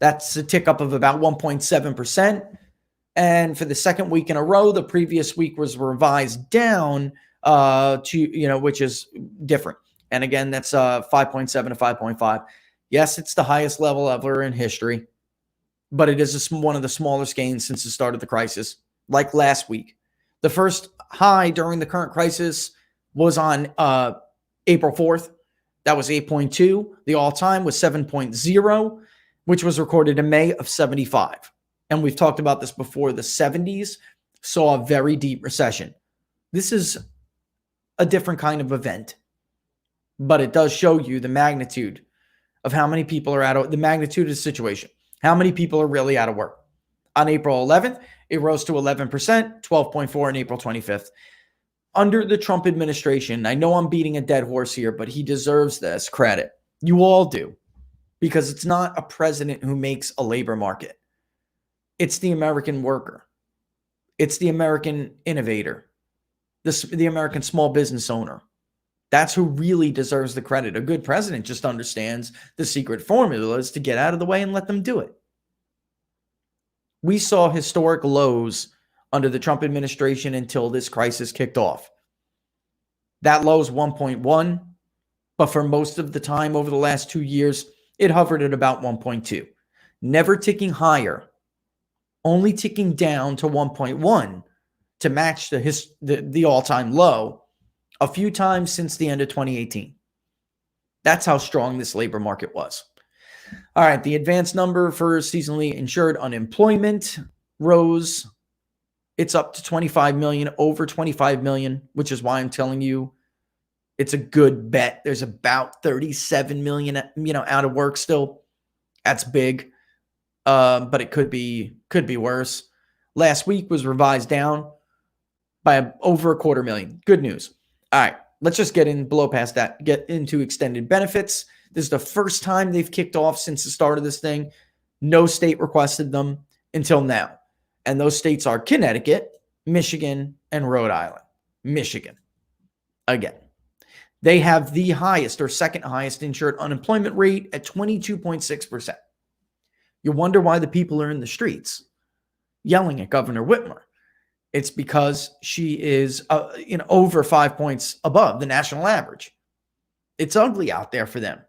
That's a tick up of about 1.7%. And for the second week in a row, the previous week was revised down to, which is different. And again, that's 5.7 to 5.5. Yes, it's the highest level ever in history, but it is one of the smallest gains since the start of the crisis, like last week. The first high during the current crisis was on April 4th. That was 8.2. The all-time was 7.0, which was recorded in May of 75. And we've talked about this before. The 70s saw a very deep recession. This is a different kind of event, but it does show you the magnitude of how many people are the magnitude of the situation. How many people are really out of work? On April 11th, it rose to 11%, 12.4 on April 25th. Under the Trump administration, I know I'm beating a dead horse here, but he deserves this credit. You all do. because it's not a president who makes a labor market. It's the American worker. It's the American innovator, the American small business owner. That's who really deserves the credit. A good president just understands the secret formulas to get out of the way and let them do it. We saw historic lows under the Trump administration until this crisis kicked off. That low is 1.1, but for most of the time over the last 2 years, it hovered at about 1.2, never ticking higher, only ticking down to 1.1 to match the all-time low a few times since the end of 2018. That's how strong this labor market was. All right, the advanced number for seasonally insured unemployment rose. It's up to 25 million, over 25 million, which is why I'm telling you it's a good bet. There's about 37 million, out of work still. That's big, but it could be worse. Last week was revised down by over 250,000. Good news. All right, let's just blow past that, get into extended benefits. This is the first time they've kicked off since the start of this thing. No state requested them until now. And those states are Connecticut, Michigan, and Rhode Island. Michigan, again. They have the highest or second highest insured unemployment rate at 22.6%. You wonder why the people are in the streets yelling at Governor Whitmer. It's because she is over 5 points above the national average. It's ugly out there for them.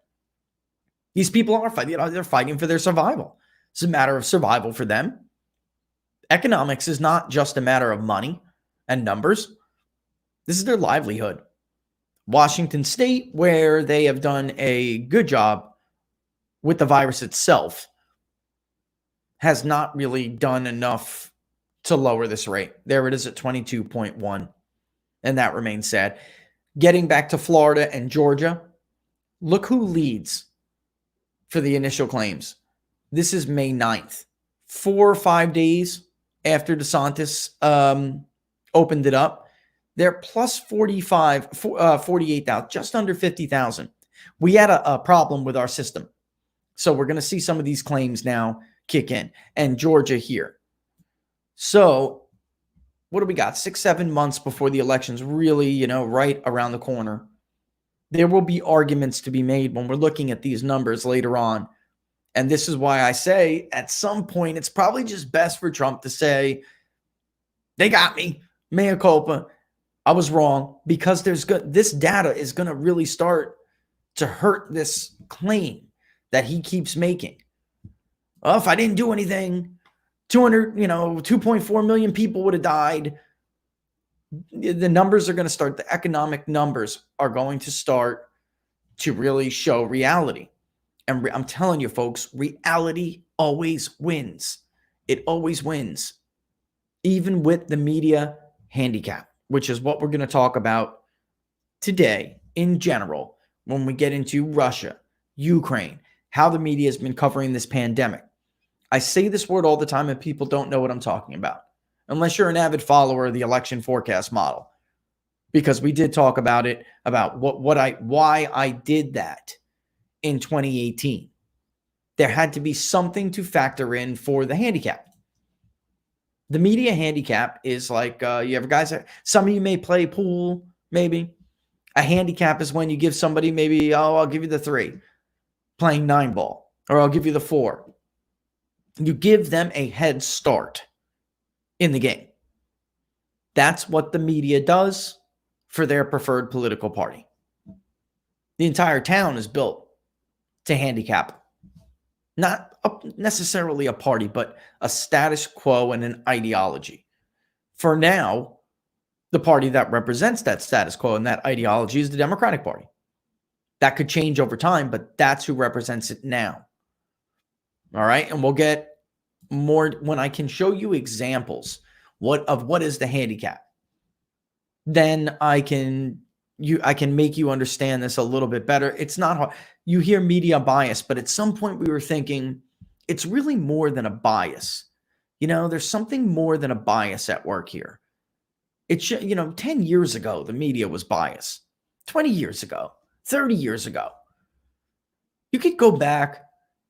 These people are fighting. They're fighting for their survival. It's a matter of survival for them. Economics is not just a matter of money and numbers. This is their livelihood. Washington State, where they have done a good job with the virus itself, has not really done enough to lower this rate. There it is at 22.1, and that remains sad. Getting back to Florida and Georgia, look who leads for the initial claims. This is May 9th, 4 or 5 days after DeSantis opened it up. They're plus 48,000, just under 50,000. We had a problem with our system. So we're going to see some of these claims now kick in. And Georgia here. So what do we got? 6-7 months before the election's really, right around the corner. There will be arguments to be made when we're looking at these numbers later on. And this is why I say at some point, it's probably just best for Trump to say, they got me, mea culpa. I was wrong, because this data is going to really start to hurt this claim that he keeps making. Oh, if I didn't do anything, 2.4 million people would have died. The numbers are going to start, the economic numbers are going to start to really show reality. And I'm telling you, folks, reality always wins. It always wins, even with the media handicap, which is what we're going to talk about today in general when we get into Russia, Ukraine, how the media has been covering this pandemic. I say this word all the time and people don't know what I'm talking about, unless you're an avid follower of the election forecast model, because we did talk about it, about why I did that in 2018. There had to be something to factor in for the handicap. The media handicap is like, you have guys, some of you may play pool, maybe. A handicap is when you give somebody maybe, I'll give you the 3, playing 9 ball, or I'll give you the 4. You give them a head start in the game. That's what the media does for their preferred political party. The entire town is built to handicap. Not necessarily a party, but a status quo and an ideology. For now, the party that represents that status quo and that ideology is the Democratic Party. That could change over time, but that's who represents it now. All right, and we'll get more when I can show you examples of what is the handicap. Then I can make you understand this a little bit better. It's not hard. You hear media bias, but at some point we were thinking it's really more than a bias. There's something more than a bias at work here. It should, 10 years ago, the media was biased. 20 years ago, 30 years ago. You could go back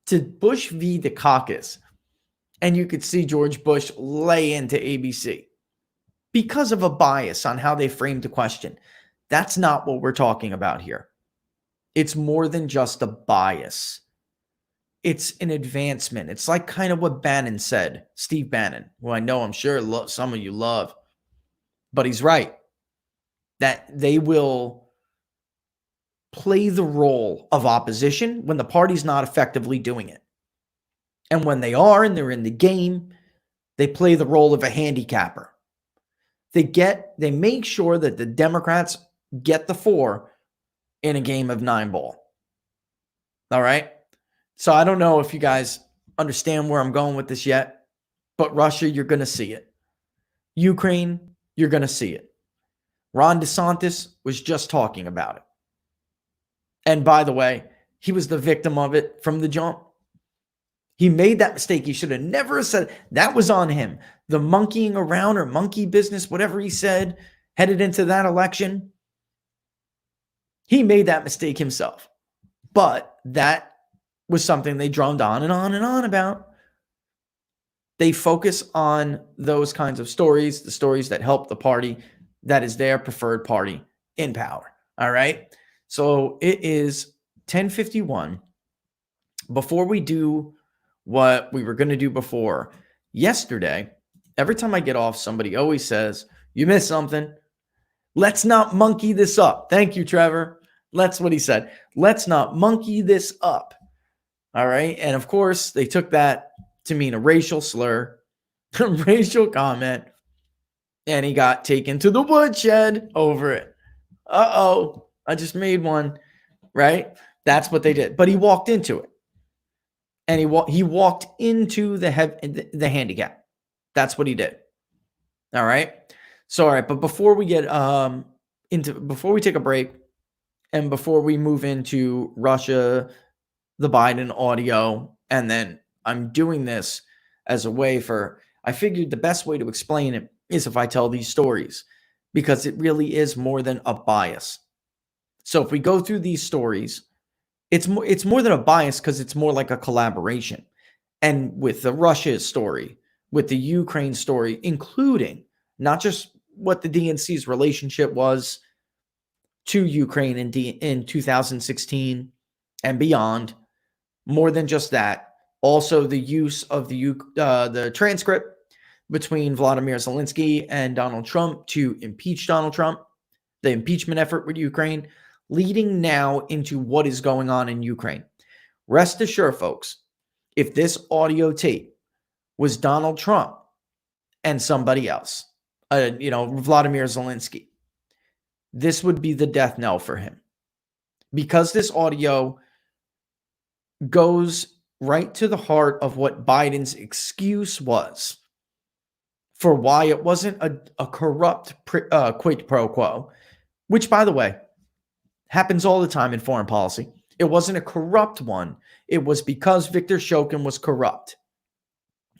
to Bush v. the caucus, and you could see George Bush lay into ABC because of a bias on how they framed the question. That's not what we're talking about here. It's more than just a bias. It's an advancement. It's like kind of what Bannon said, Steve Bannon, who I know I'm sure some of you love, but he's right, that they will play the role of opposition when the party's not effectively doing it. And when they are and they're in the game, they play the role of a handicapper. They make sure that the Democrats get the 4 in a game of 9-ball. All right? So I don't know if you guys understand where I'm going with this yet, but Russia, you're going to see it. Ukraine, you're going to see it. Ron DeSantis was just talking about it. And by the way, he was the victim of it from the jump. He made that mistake. He should have never said that was on him. The monkeying around or monkey business, whatever he said, headed into that election. He made that mistake himself. But that was something they droned on and on and on about. They focus on those kinds of stories, the stories that help the party that is their preferred party in power. All right. So it is 10:51. Before we do what we were going to do before, yesterday, every time I get off, somebody always says, you missed something. Let's not monkey this up. Thank you, Trevor. That's what he said. Let's not monkey this up. All right. And of course, they took that to mean a racial slur, a racial comment, and he got taken to the woodshed over it. Uh-oh, I just made one, right? That's what they did. But he walked into it. And he walked into the handicap. That's what he did. All right. So, all right. But before we get before we take a break and before we move into Russia, the Biden audio, and then I'm doing this as a way I figured the best way to explain it is if I tell these stories, because it really is more than a bias. So if we go through these stories, it's more than a bias because it's more like a collaboration. And with the Russia story, with the Ukraine story, including not just what the DNC's relationship was to Ukraine in 2016 and beyond, more than just that, also the use of the transcript between Vladimir Zelensky and Donald Trump to impeach Donald Trump, the impeachment effort with Ukraine, leading now into what is going on in Ukraine. Rest assured, folks, if this audio tape was Donald Trump and somebody else, Vladimir Zelensky, this would be the death knell for him. Because this audio goes right to the heart of what Biden's excuse was for why it wasn't a corrupt quid pro quo, which, by the way, happens all the time in foreign policy. It wasn't a corrupt one. It was because Viktor Shokan was corrupt.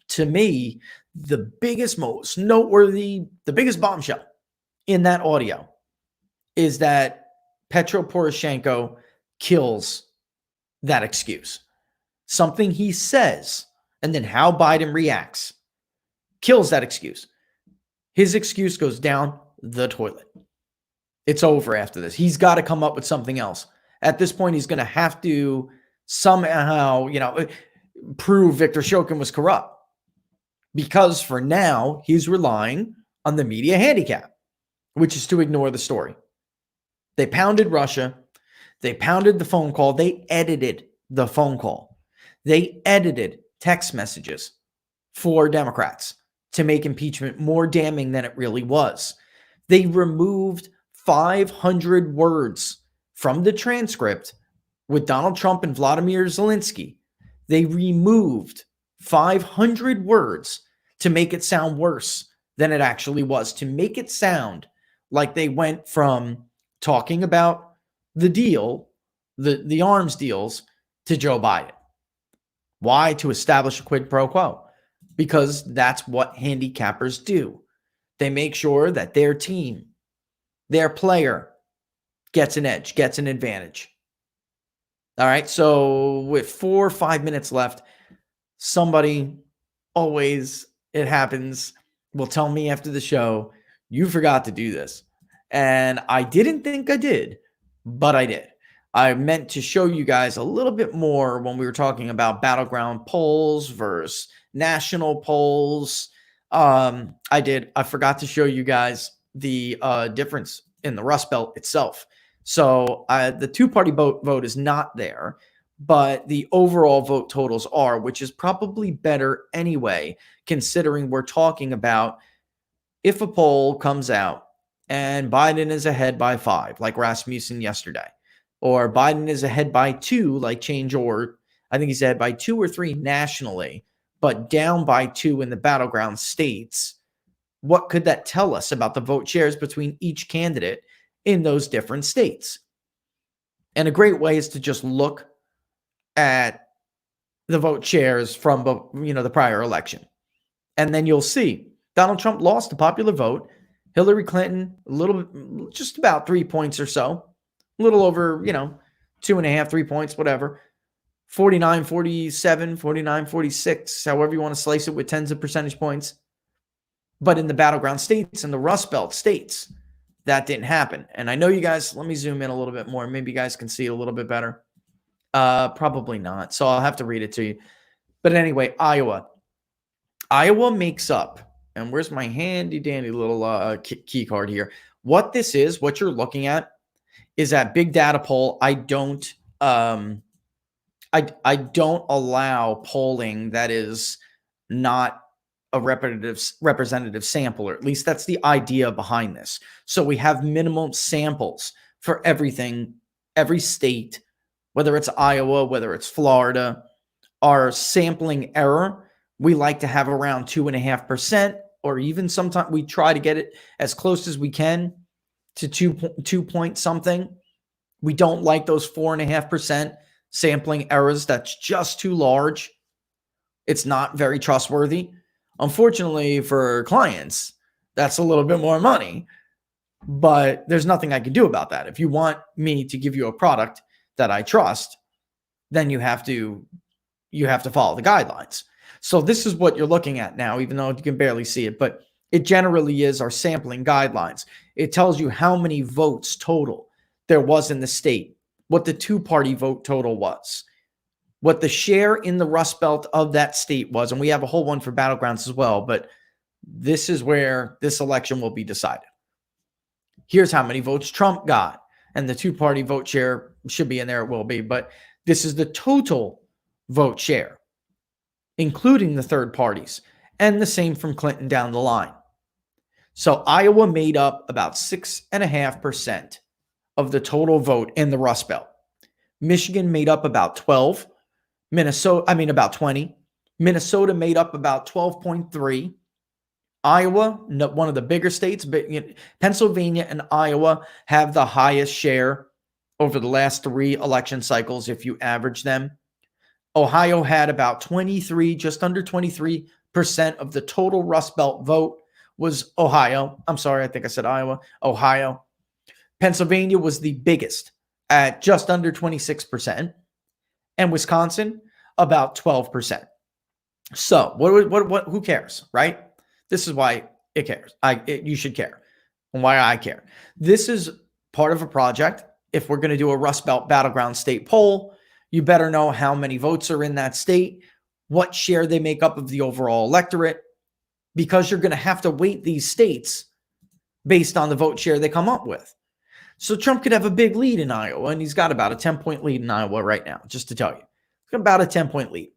To me, the biggest, most noteworthy, the biggest bombshell in that audio is that Petro Poroshenko kills that excuse. Something he says, and then how Biden reacts, kills that excuse. His excuse goes down the toilet. It's over after this. He's got to come up with something else. At this point, he's going to have to somehow, prove Viktor Shokan was corrupt. Because for now, he's relying on the media handicap, which is to ignore the story. They pounded Russia. They pounded the phone call. They edited the phone call. They edited text messages for Democrats to make impeachment more damning than it really was. They removed 500 words from the transcript with Donald Trump and Vladimir Zelensky. They removed 500 words to make it sound worse than it actually was, to make it sound like they went from talking about the deal, the arms deals, to Joe Biden. Why? To establish a quid pro quo. Because that's what handicappers do. They make sure that their team, their player, gets an edge, gets an advantage. All right. So with 4 or 5 minutes left, somebody always, it happens, will tell me after the show, you forgot to do this. And I didn't think I did, but I did. I meant to show you guys a little bit more when we were talking about battleground polls versus national polls. I forgot to show you guys the difference in the Rust Belt itself. So the two-party vote is not there, but the overall vote totals are, which is probably better anyway, considering we're talking about if a poll comes out and Biden is ahead by 5, like Rasmussen yesterday, or Biden is ahead by 2, like jour. I think he's ahead by 2 or 3 nationally, but down by 2 in the battleground states. What could that tell us about the vote shares between each candidate in those different states? And a great way is to just look at the vote shares from the prior election. And then you'll see Donald Trump lost the popular vote. Hillary Clinton, just about 3 points or so, a little over, 2.5, 3 points, whatever. 49, 47, 49, 46, however you want to slice it with tens of percentage points. But in the battleground states and the Rust Belt states, that didn't happen. And I know you guys, let me zoom in a little bit more. Maybe you guys can see it a little bit better. Probably not. So I'll have to read it to you. But anyway, Iowa. Iowa makes up, and where's my handy dandy little key card here? What this is, what you're looking at, is that big data poll. I don't allow polling that is not a representative sample, or at least that's the idea behind this. So we have minimum samples for everything, every state, whether it's Iowa, whether it's Florida. Our sampling error, we like to have around 2.5%, or even sometimes we try to get it as close as we can to 2 point something. We don't like those 4.5% sampling errors. That's just too large. It's not very trustworthy. Unfortunately for clients, that's a little bit more money, but there's nothing I can do about that. If you want me to give you a product that I trust, then you have to follow the guidelines. So this is what you're looking at now, even though you can barely see it, but it generally is our sampling guidelines. It tells you how many votes total there was in the state, what the two-party vote total was, what the share in the Rust Belt of that state was. And we have a whole one for battlegrounds as well, but this is where this election will be decided. Here's how many votes Trump got, and the two-party vote share should be in there. It will be, but this is the total vote share, including the third parties, and the same from Clinton down the line. So Iowa made up about 6.5% of the total vote in the Rust Belt. Michigan made up about 12. About 20. Minnesota made up about 12.3. Iowa, one of the bigger states, but Pennsylvania and Iowa have the highest share over the last 3 election cycles if you average them. Ohio had about 23, just under 23% of the total Rust Belt vote was Ohio. I'm sorry, I think I said Iowa. Ohio. Pennsylvania was the biggest at just under 26%. And Wisconsin, about 12%. So what, who cares, right? This is why it cares. You should care, and why I care. This is part of a project. If we're going to do a Rust Belt battleground state poll, you better know how many votes are in that state, what share they make up of the overall electorate, because you're going to have to weight these states based on the vote share they come up with. So Trump could have a big lead in Iowa, and he's got about a 10-point lead in Iowa right now, just to tell you. He's got about a 10-point lead,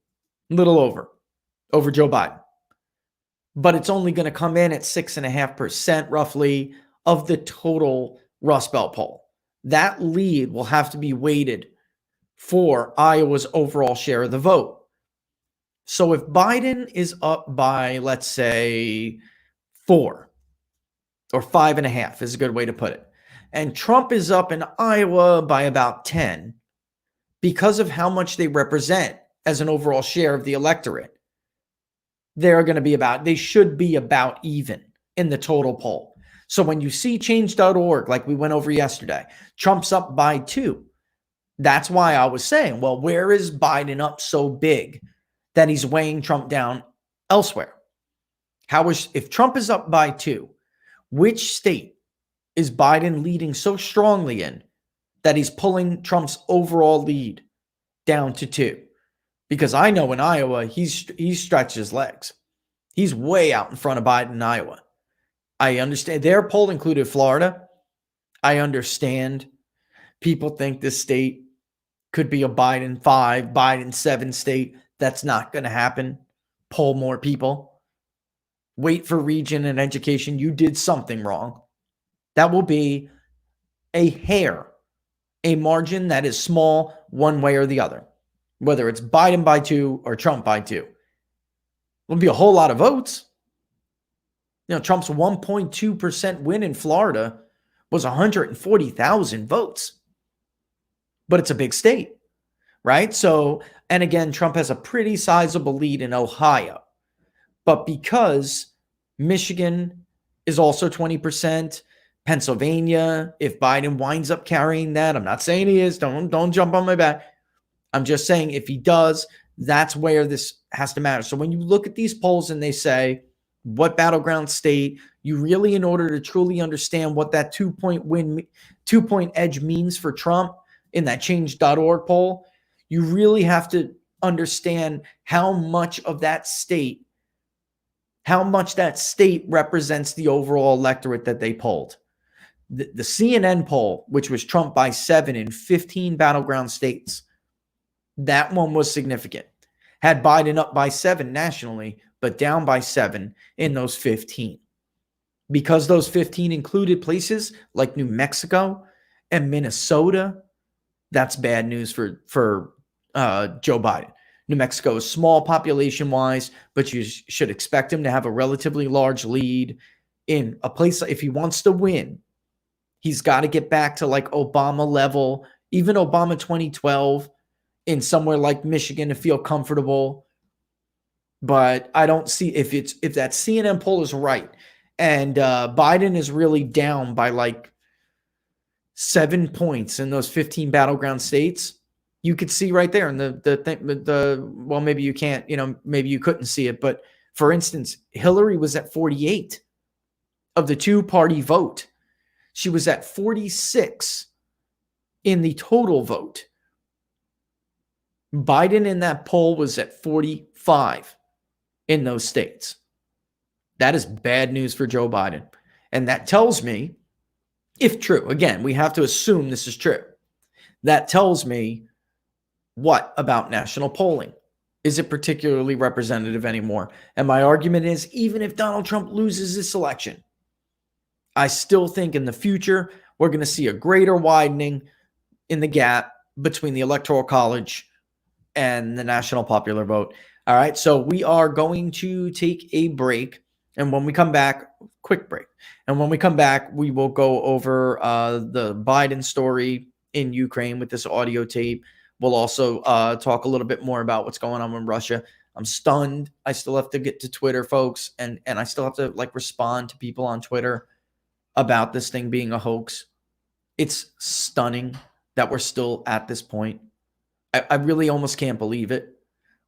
a little over Joe Biden. But it's only going to come in at 6.5% roughly of the total Rust Belt poll. That lead will have to be weighted for Iowa's overall share of the vote. So if Biden is up by, let's say, 4 or 5.5 is a good way to put it, and Trump is up in Iowa by about 10, because of how much they represent as an overall share of the electorate, they should be about even in the total poll. So when you see change.org, like we went over yesterday, Trump's up by 2, That's why I was saying, well, where is Biden up so big that he's weighing Trump down elsewhere? If Trump is up by 2, which state is Biden leading so strongly in that he's pulling Trump's overall lead down to 2? Because I know in Iowa, he's stretched his legs. He's way out in front of Biden in Iowa. I understand their poll included Florida. I understand people think this state could be a Biden 5, Biden 7 state. That's not going to happen. Poll more people. Wait for region and education. You did something wrong. That will be a hair, a margin that is small one way or the other. Whether it's Biden by 2 or Trump by 2. It'll be a whole lot of votes. Trump's 1.2% win in Florida was 140,000 votes. But it's a big state, right? So, and again, Trump has a pretty sizable lead in Ohio. But because Michigan is also 20%, Pennsylvania, if Biden winds up carrying that, I'm not saying he is, don't jump on my back. I'm just saying if he does, that's where this has to matter. So when you look at these polls and they say, what battleground state, you really, in order to truly understand what that 2-point edge means for Trump in that change.org poll, you really have to understand how much that state represents the overall electorate that they polled. The CNN poll, which was Trump by 7 in 15 battleground states, that one was significant. Had Biden up by 7 nationally, but down by 7 in those 15. Because those 15 included places like New Mexico and Minnesota, that's bad news for Joe Biden. New Mexico is small population-wise, but you should expect him to have a relatively large lead in a place. If he wants to win, he's got to get back to like Obama level, even Obama 2012, in somewhere like Michigan to feel comfortable. But I don't see if that CNN poll is right and Biden is really down by like 7 points in those 15 battleground states. You could see right there, and well, maybe you can't, maybe you couldn't see it, but for instance, Hillary was at 48 of the 2-party vote. She was at 46 in the total vote. Biden in that poll was at 45 in those states. That is bad news for Joe Biden. And that tells me, if true, again, we have to assume this is true. That tells me what about national polling? Is it particularly representative anymore? And my argument is, even if Donald Trump loses this election, I still think in the future, we're going to see a greater widening in the gap between the Electoral College and the national popular vote. All right, so we are going to take a break. And when we come back, quick break. And when we come back, we will go over the Biden story in Ukraine with this audio tape. We'll also talk a little bit more about what's going on in Russia. I'm stunned. I still have to get to Twitter, folks. And I still have to respond to people on Twitter about this thing being a hoax. It's stunning that we're still at this point. I really almost can't believe it,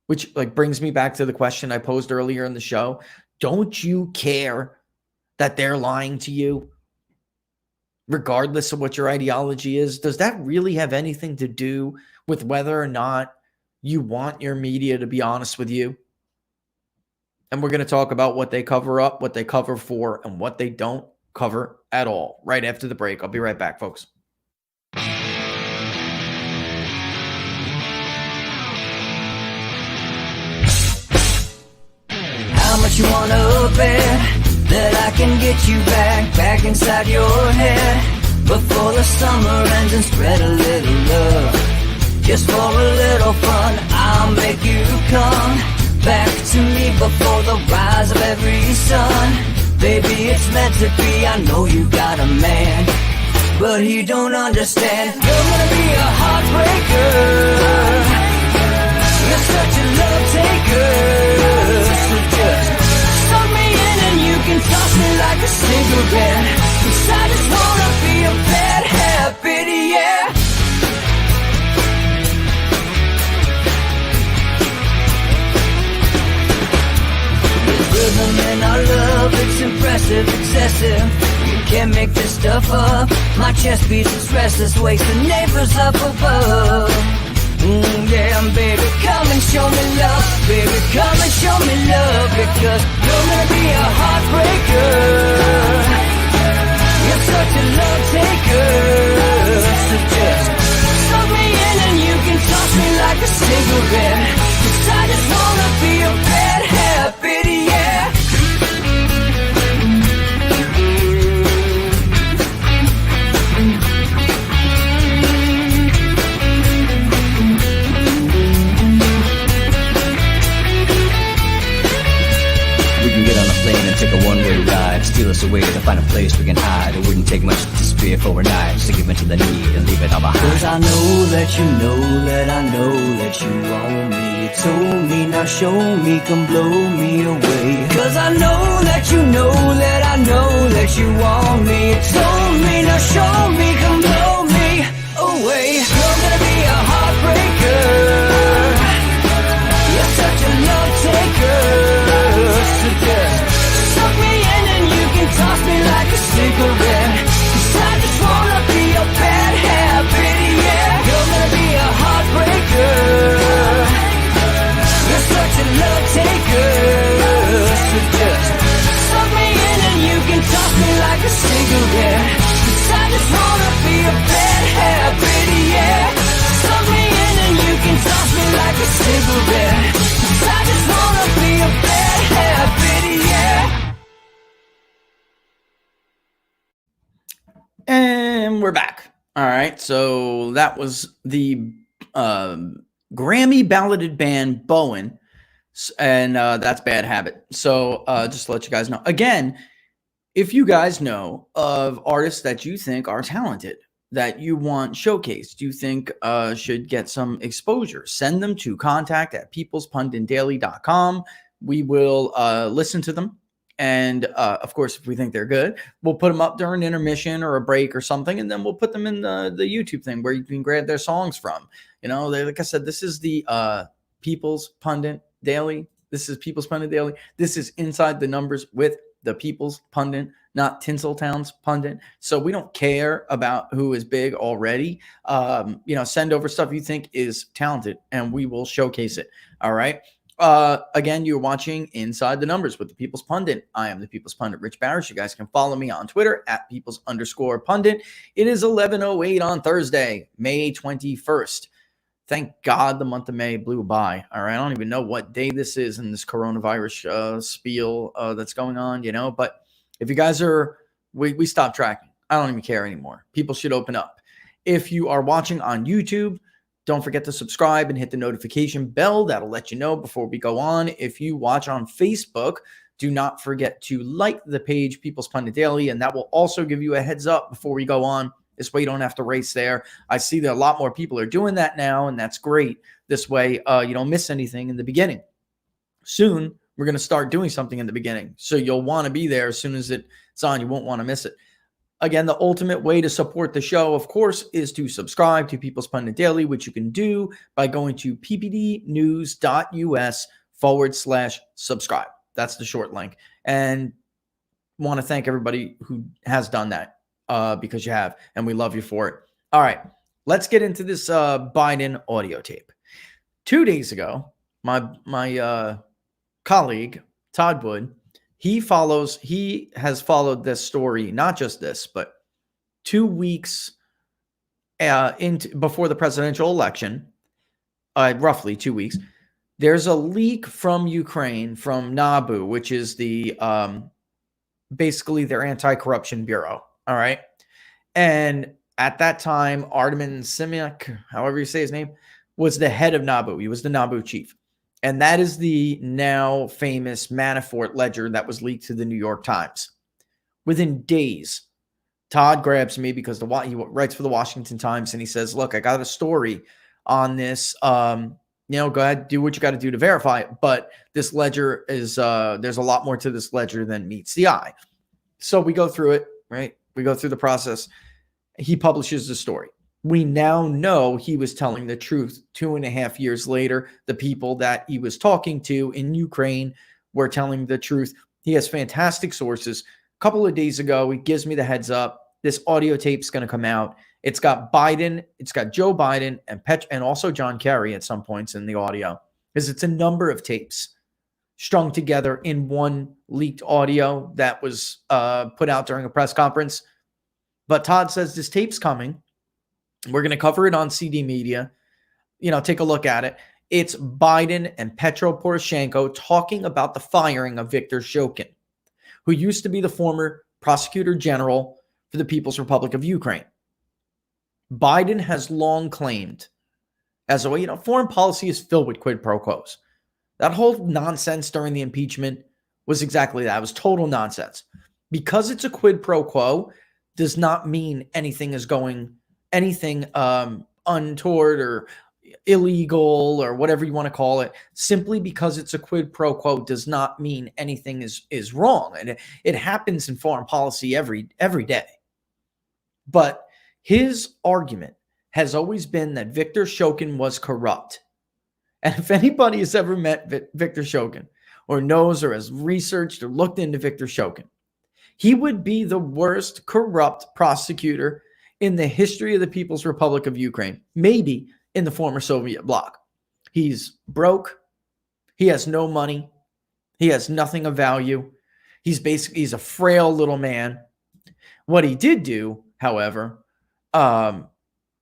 which brings me back to the question I posed earlier in the show. Don't you care that they're lying to you, regardless of what your ideology is? Does that really have anything to do with whether or not you want your media to be honest with you? And we're going to talk about what they cover up, what they cover for, and what they don't cover at all right after the break. I'll be right back, folks. How much you wanna bet that I can get you back inside your head before the summer ends and spread a little love. Just for a little fun, I'll make you come back to me before the rise of every sun. Baby, it's meant to be, I know you got a man, but he don't understand. You're gonna be a heartbreaker. You're such a love taker. So just suck me in and you can toss me like a cigarette. 'Cause I just wanna be a bad habit, yeah. can't make this stuff up. My chest beats its restless waste, the neighbors up above. Yeah, baby, come and show me love. Baby, come and show me love. Because you're gonna be a heartbreaker. You're such a love taker. So just suck me in and you can toss me like a cigarette. 'Cause I just wanna be a bad habit, yeah. And take a one-way ride, steal us away to find a place we can hide. It wouldn't take much to spear for a knife, just to give in to the need and leave it all behind. 'Cause I know that you know that I know that you want me. You told me, now show me, come blow me away. 'Cause I know that you know that I know that you want me. You told me, now show me, come blow me away. You're gonna be a heartbreaker. You're such a love taker. So just suck me in and you can toss me like a cigarette. 'Cause I just wanna be a bad habit, yeah. You're gonna be a heartbreaker. You're such a love taker. So just suck me in and you can toss me like a cigarette. 'Cause I just wanna be a bad habit, yeah. Suck me in and you can toss me like a cigarette. 'Cause I just wanna be a bad habit, yeah. And we're back. All right. So that was the Grammy balloted band Bowen. And that's Bad Habit. So just to let you guys know. Again, if you guys know of artists that you think are talented, that you want showcased, you think should get some exposure, send them to contact@peoplespunditdaily.com. We will listen to them. And of course, if we think they're good, we'll put them up during intermission or a break or something. And then we'll put them in the YouTube thing where you can grab their songs from. You know, like I said, this is the People's Pundit Daily. This is People's Pundit Daily. This is Inside the Numbers with the People's Pundit, not Tinseltown's Pundit. So we don't care about who is big already. You know, send over stuff you think is talented and we will showcase it. All right. Again, you're watching Inside the Numbers with the People's Pundit. I am the People's Pundit, Rich Barish. You guys can follow me on Twitter @peoples_pundit. It is 11:08 on Thursday, May 21st. Thank God the month of May blew by. All right. I don't even know what day this is in this coronavirus spiel that's going on, you know, but if you guys are, we stopped tracking. I don't even care anymore. People should open up. If you are watching on YouTube, don't forget to subscribe and hit the notification bell. That'll let you know before we go on. If you watch on Facebook, do not forget to like the page People's Pundit Daily, and that will also give you a heads up before we go on. This way you don't have to race there. I see that a lot more people are doing that now, and that's great. This way you don't miss anything in the beginning. Soon, we're going to start doing something in the beginning. So you'll want to be there as soon as it's on. You won't want to miss it. Again, the ultimate way to support the show, of course, is to subscribe to People's Pundit Daily, which you can do by going to ppdnews.us/subscribe. That's the short link. And want to thank everybody who has done that because you have, and we love you for it. All right, let's get into this Biden audio tape. 2 days ago, my colleague, Todd Wood, he has followed this story, not just this, but 2 weeks before the presidential election, roughly 2 weeks, there's a leak from Ukraine, from NABU, which is the basically their anti-corruption bureau. All right. And at that time, Artemin Simiak, however you say his name, was the head of NABU. He was the NABU chief. And that is the now famous Manafort ledger that was leaked to the New York Times. Within days, Todd grabs me because he writes for the Washington Times, and he says, look, I got a story on this. Go ahead, do what you got to do to verify it. But this ledger is, there's a lot more to this ledger than meets the eye. So we go through it, right? We go through the process. He publishes the story. We now know he was telling the truth. 2.5 years later, the people that he was talking to in Ukraine were telling the truth. He has fantastic sources. couple of days ago, he gives me the heads up. This audio tape's going to come out. It's got Biden, it's got Joe Biden and also John Kerry at some points in the audio, because it's a number of tapes strung together in one leaked audio that was put out during a press conference. But Todd says this tape's coming. We're going to cover it on CD Media. Take a look at it. It's Biden and Petro Poroshenko talking about the firing of Viktor Shokan, who used to be the former prosecutor general for the People's Republic of Ukraine. Biden has long claimed, as a foreign policy is filled with quid pro quos. That whole nonsense during the impeachment was exactly that. It was total nonsense. Because it's a quid pro quo does not mean anything is going untoward or illegal or whatever you want to call it. Simply because it's a quid pro quo does not mean anything is wrong. And it happens in foreign policy every day. But his argument has always been that Viktor Shokan was corrupt. And if anybody has ever met Viktor Shokan or knows or has researched or looked into Viktor Shokan, he would be the worst corrupt prosecutor in the history of the People's Republic of Ukraine, maybe in the former Soviet bloc. He's broke. He has no money. He has nothing of value. He's a frail little man. What he did do, however,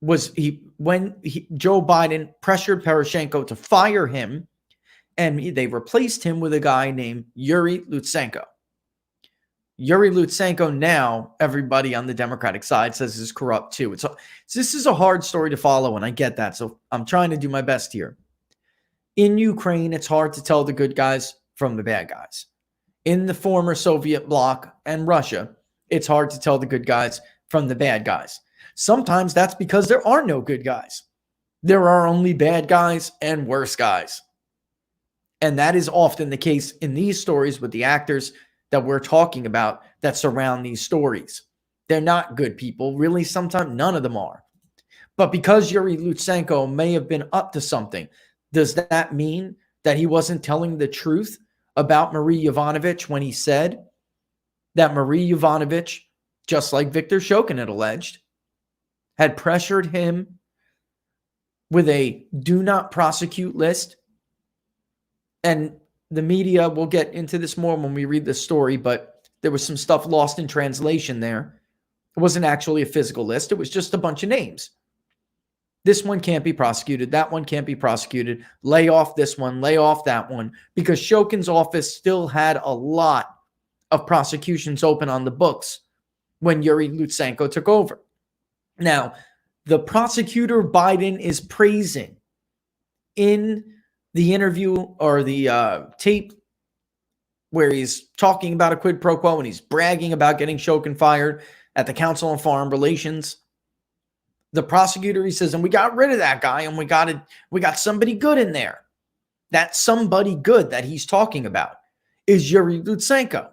was when Joe Biden pressured Poroshenko to fire him, and they replaced him with a guy named Yuri Lutsenko. Yuri Lutsenko now, everybody on the Democratic side says is corrupt too. This is a hard story to follow, and I get that. So I'm trying to do my best here. In Ukraine, it's hard to tell the good guys from the bad guys. In the former Soviet bloc and Russia, it's hard to tell the good guys from the bad guys. Sometimes that's because there are no good guys. There are only bad guys and worse guys. And that is often the case in these stories with the actors that we're talking about that surround these stories. They're not good people. Really, sometimes none of them are. But because Yuri Lutsenko may have been up to something, does that mean that he wasn't telling the truth about Marie Jovanovic when he said that Marie Jovanovic, just like Viktor Shokan had alleged, had pressured him with a do not prosecute list? And the media, we'll get into this more when we read this story, but there was some stuff lost in translation there. It wasn't actually a physical list. It was just a bunch of names. This one can't be prosecuted. That one can't be prosecuted. Lay off this one. Lay off that one. Because Shokin's office still had a lot of prosecutions open on the books when Yuri Lutsenko took over. Now, the prosecutor Biden is praising in the interview or the tape where he's talking about a quid pro quo and he's bragging about getting Shokan fired at the Council on Foreign Relations. The prosecutor, he says, and we got rid of that guy and we got somebody good in there. That somebody good that he's talking about is Yuri Lutsenko.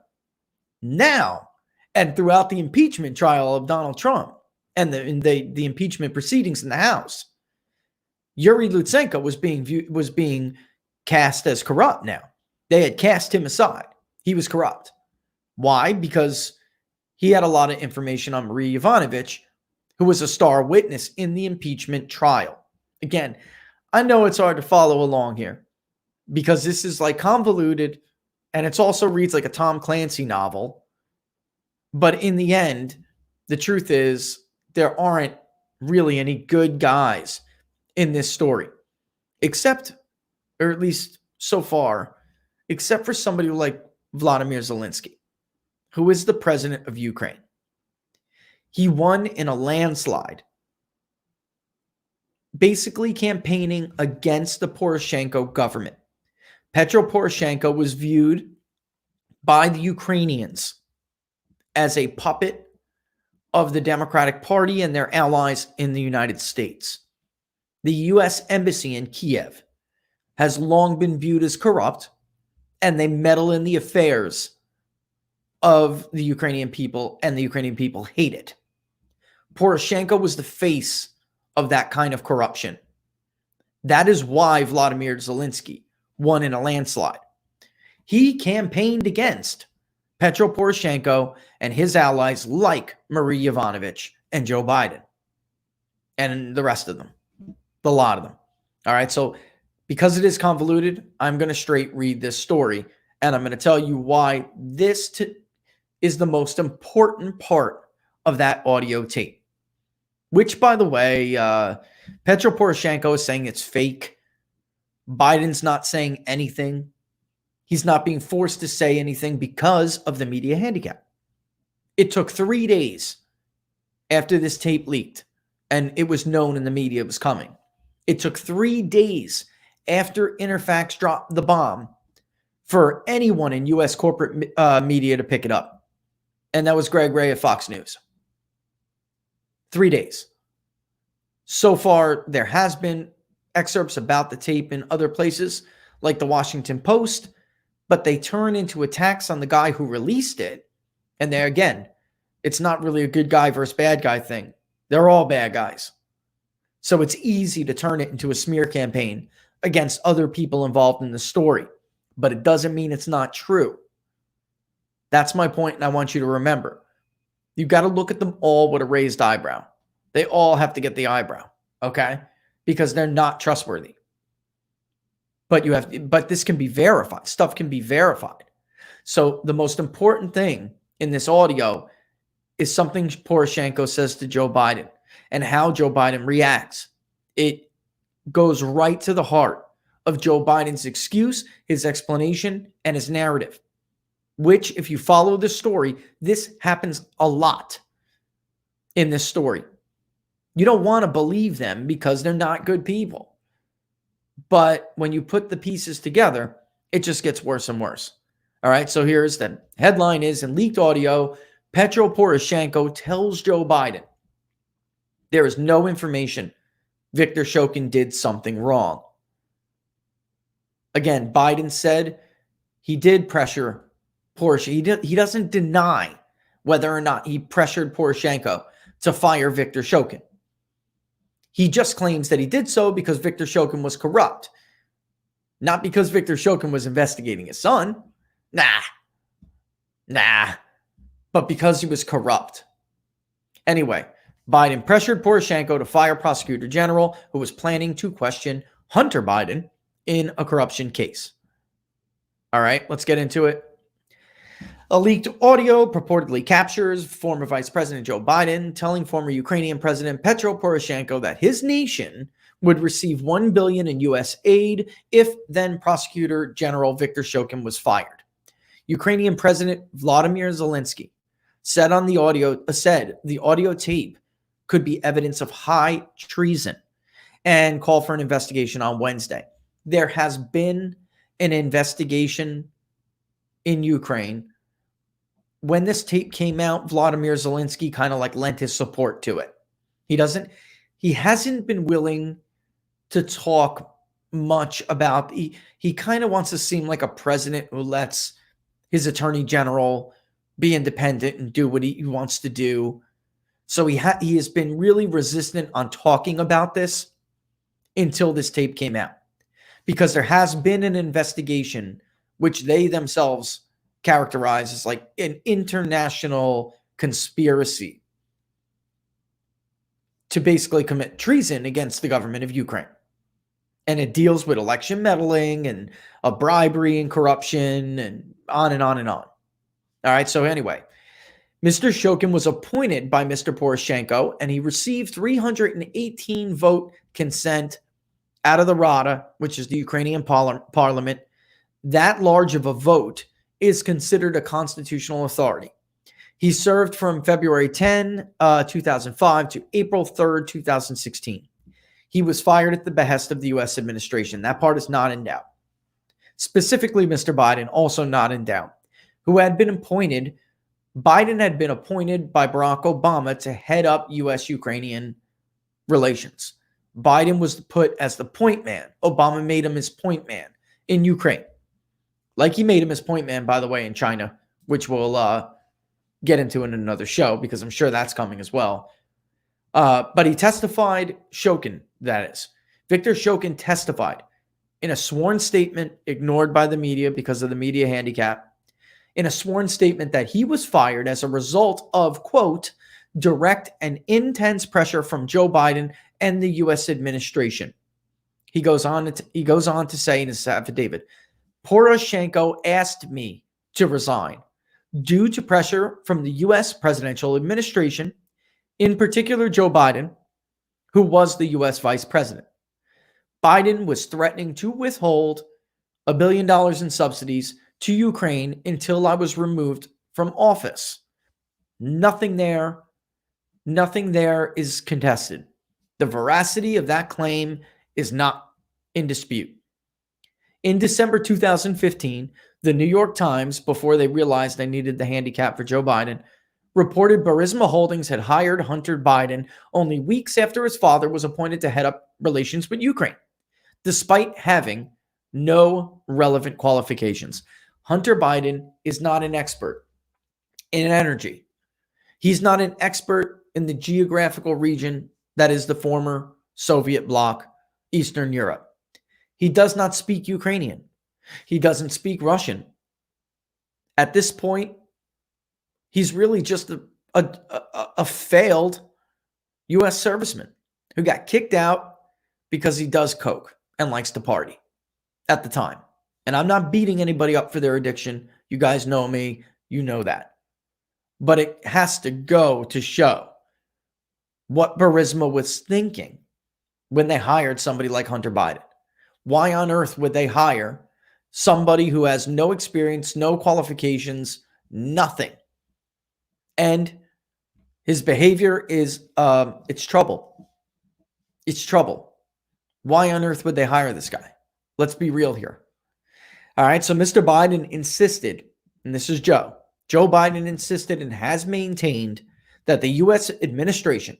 Now, and throughout the impeachment trial of Donald Trump and the impeachment proceedings in the House, Yuri Lutsenko was being cast as corrupt now. They had cast him aside. He was corrupt. Why? Because he had a lot of information on Marie Jovanovic, who was a star witness in the impeachment trial. Again, I know it's hard to follow along here because this is like convoluted and it also reads like a Tom Clancy novel. But in the end, the truth is there aren't really any good guys in this story, except, or at least so far, except for somebody like Vladimir Zelensky, who is the president of Ukraine. He won in a landslide, basically campaigning against the Poroshenko government. Petro Poroshenko was viewed by the Ukrainians as a puppet of the Democratic Party and their allies in the United States. The U.S. Embassy in Kiev has long been viewed as corrupt, and they meddle in the affairs of the Ukrainian people, and the Ukrainian people hate it. Poroshenko was the face of that kind of corruption. That is why Vladimir Zelensky won in a landslide. He campaigned against Petro Poroshenko and his allies like Marie Jovanovic and Joe Biden and the rest of them, the lot of them. All right, so because it is convoluted, I'm going to straight read this story, and I'm going to tell you why this is the most important part of that audio tape, which, by the way, Petro Poroshenko is saying it's fake. Biden's not saying anything. He's not being forced to say anything because of the media handicap. It took 3 days after this tape leaked, and it was known in the media it was coming. It took 3 days after Interfax dropped the bomb for anyone in U.S. corporate media to pick it up. And that was Greg Ray at Fox News. 3 days. So far, there has been excerpts about the tape in other places, like the Washington Post, but they turn into attacks on the guy who released it. And there again, it's not really a good guy versus bad guy thing. They're all bad guys. So it's easy to turn it into a smear campaign against other people involved in the story. But it doesn't mean it's not true. That's my point, and I want you to remember. You've got to look at them all with a raised eyebrow. They all have to get the eyebrow, okay? Because they're not trustworthy. But this can be verified. Stuff can be verified. So the most important thing in this audio is something Poroshenko says to Joe Biden and how Joe Biden reacts. It goes right to the heart of Joe Biden's excuse, his explanation, and his narrative, which, if you follow the story, this happens a lot in this story. You don't want to believe them because they're not good people. But when you put the pieces together, it just gets worse and worse. All right, so here's the headline is, in leaked audio, Petro Poroshenko tells Joe Biden there is no information Viktor Shokan did something wrong. Again, Biden said he did pressure Poroshenko. He doesn't deny whether or not he pressured Poroshenko to fire Viktor Shokan. He just claims that he did so because Viktor Shokan was corrupt. Not because Viktor Shokan was investigating his son. Nah. But because he was corrupt. Anyway, Biden pressured Poroshenko to fire Prosecutor General who was planning to question Hunter Biden in a corruption case. All right, let's get into it. A leaked audio purportedly captures former Vice President Joe Biden telling former Ukrainian President Petro Poroshenko that his nation would receive $1 billion in U.S. aid if then Prosecutor General Viktor Shokan was fired. Ukrainian President Vladimir Zelensky said the audio tape could be evidence of high treason and called for an investigation on Wednesday. There has been an investigation in Ukraine. When this tape came out, Vladimir Zelensky kind of like lent his support to it. He hasn't been willing to talk much about, he kind of wants to seem like a president who lets his attorney general be independent and do what he wants to do. So he has been really resistant on talking about this until this tape came out. Because there has been an investigation which they themselves characterize as like an international conspiracy to basically commit treason against the government of Ukraine. And it deals with election meddling and bribery and corruption and on and on and on. All right, so anyway, Mr. Shokan was appointed by Mr. Poroshenko, and he received 318 vote consent out of the Rada, which is the Ukrainian parliament. That large of a vote is considered a constitutional authority. He served from February 10, 2005 to April 3rd, 2016. He was fired at the behest of the U.S. administration. That part is not in doubt. Specifically, Mr. Biden, also not in doubt, who had been appointed. Biden had been appointed by Barack Obama to head up U.S.-Ukrainian relations. Biden was put as the point man. Obama made him his point man in Ukraine. Like he made him his point man, by the way, in China, which we'll get into in another show because I'm sure that's coming as well. But he testified, Shokan, that is. Viktor Shokan testified in a sworn statement ignored by the media because of the media handicap in a sworn statement that he was fired as a result of, quote, direct and intense pressure from Joe Biden and the U.S. administration. He goes on to say in his affidavit, Poroshenko asked me to resign due to pressure from the U.S. presidential administration, in particular Joe Biden, who was the U.S. vice president. Biden was threatening to withhold $1 billion in subsidies to Ukraine until I was removed from office. Nothing there is contested. The veracity of that claim is not in dispute. In December 2015, the New York Times, before they realized they needed the handicap for Joe Biden, reported Burisma Holdings had hired Hunter Biden only weeks after his father was appointed to head up relations with Ukraine, despite having no relevant qualifications. Hunter Biden is not an expert in energy. He's not an expert in the geographical region that is the former Soviet bloc, Eastern Europe. He does not speak Ukrainian. He doesn't speak Russian. At this point, he's really just a failed U.S. serviceman who got kicked out because he does coke and likes to party at the time. And I'm not beating anybody up for their addiction. You guys know me. You know that. But it has to go to show what Burisma was thinking when they hired somebody like Hunter Biden. Why on earth would they hire somebody who has no experience, no qualifications, nothing? And his behavior is, it's trouble. It's trouble. Why on earth would they hire this guy? Let's be real here. All right, so Mr. Biden insisted, and this is Joe Biden insisted and has maintained that the U.S. administration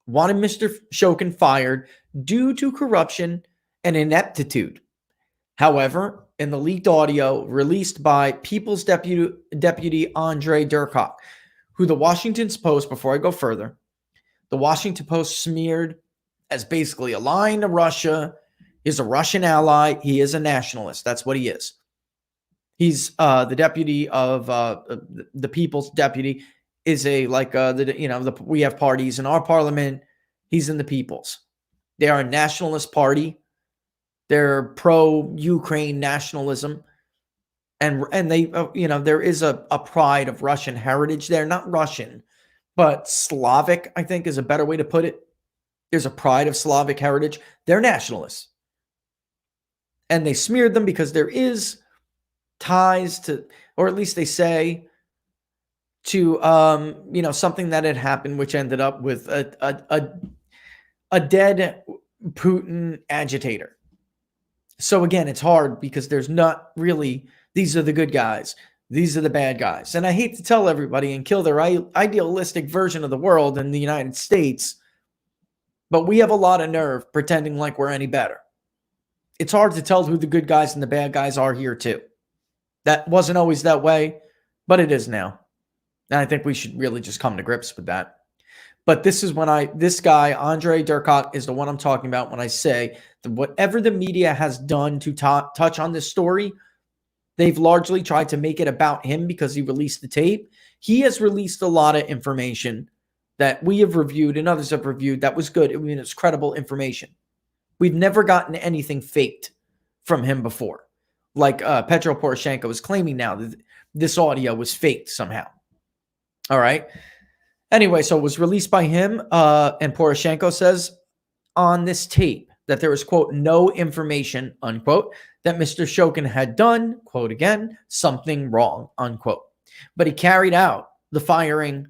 wanted Mr. Shokan fired due to corruption and ineptitude. However, in the leaked audio released by People's Deputy Andre Durkock, who the Washington Post, before I go further, the Washington Post smeared as basically allying to Russia, is a Russian ally. He is a nationalist. That's what he is. He's the deputy of the People's Deputy. Is we have parties in our parliament. He's in the People's. They are a nationalist party. They're pro-Ukraine nationalism, and they there is a pride of Russian heritage there. Not Russian, but Slavic, I think, is a better way to put it. There's a pride of Slavic heritage. They're nationalists, and they smeared them because there is ties to, or at least they say, to something that had happened, which ended up with a dead Putin agitator. So again, it's hard because there's not really, these are the good guys, these are the bad guys. And I hate to tell everybody and kill their idealistic version of the world in the United States, but we have a lot of nerve pretending like we're any better. It's hard to tell who the good guys and the bad guys are here too. That wasn't always that way, but it is now. And I think we should really just come to grips with that. But this is this guy, Andre Durkock, is the one I'm talking about when I say that whatever the media has done to touch on this story, they've largely tried to make it about him because he released the tape. He has released a lot of information that we have reviewed and others have reviewed that was good. I mean, it's credible information. We've never gotten anything faked from him before. Like Petro Poroshenko is claiming now that this audio was faked somehow. All right. Anyway, so it was released by him, and Poroshenko says on this tape that there was, quote, no information, unquote, that Mr. Shokan had done, quote again, something wrong, unquote. But he carried out the firing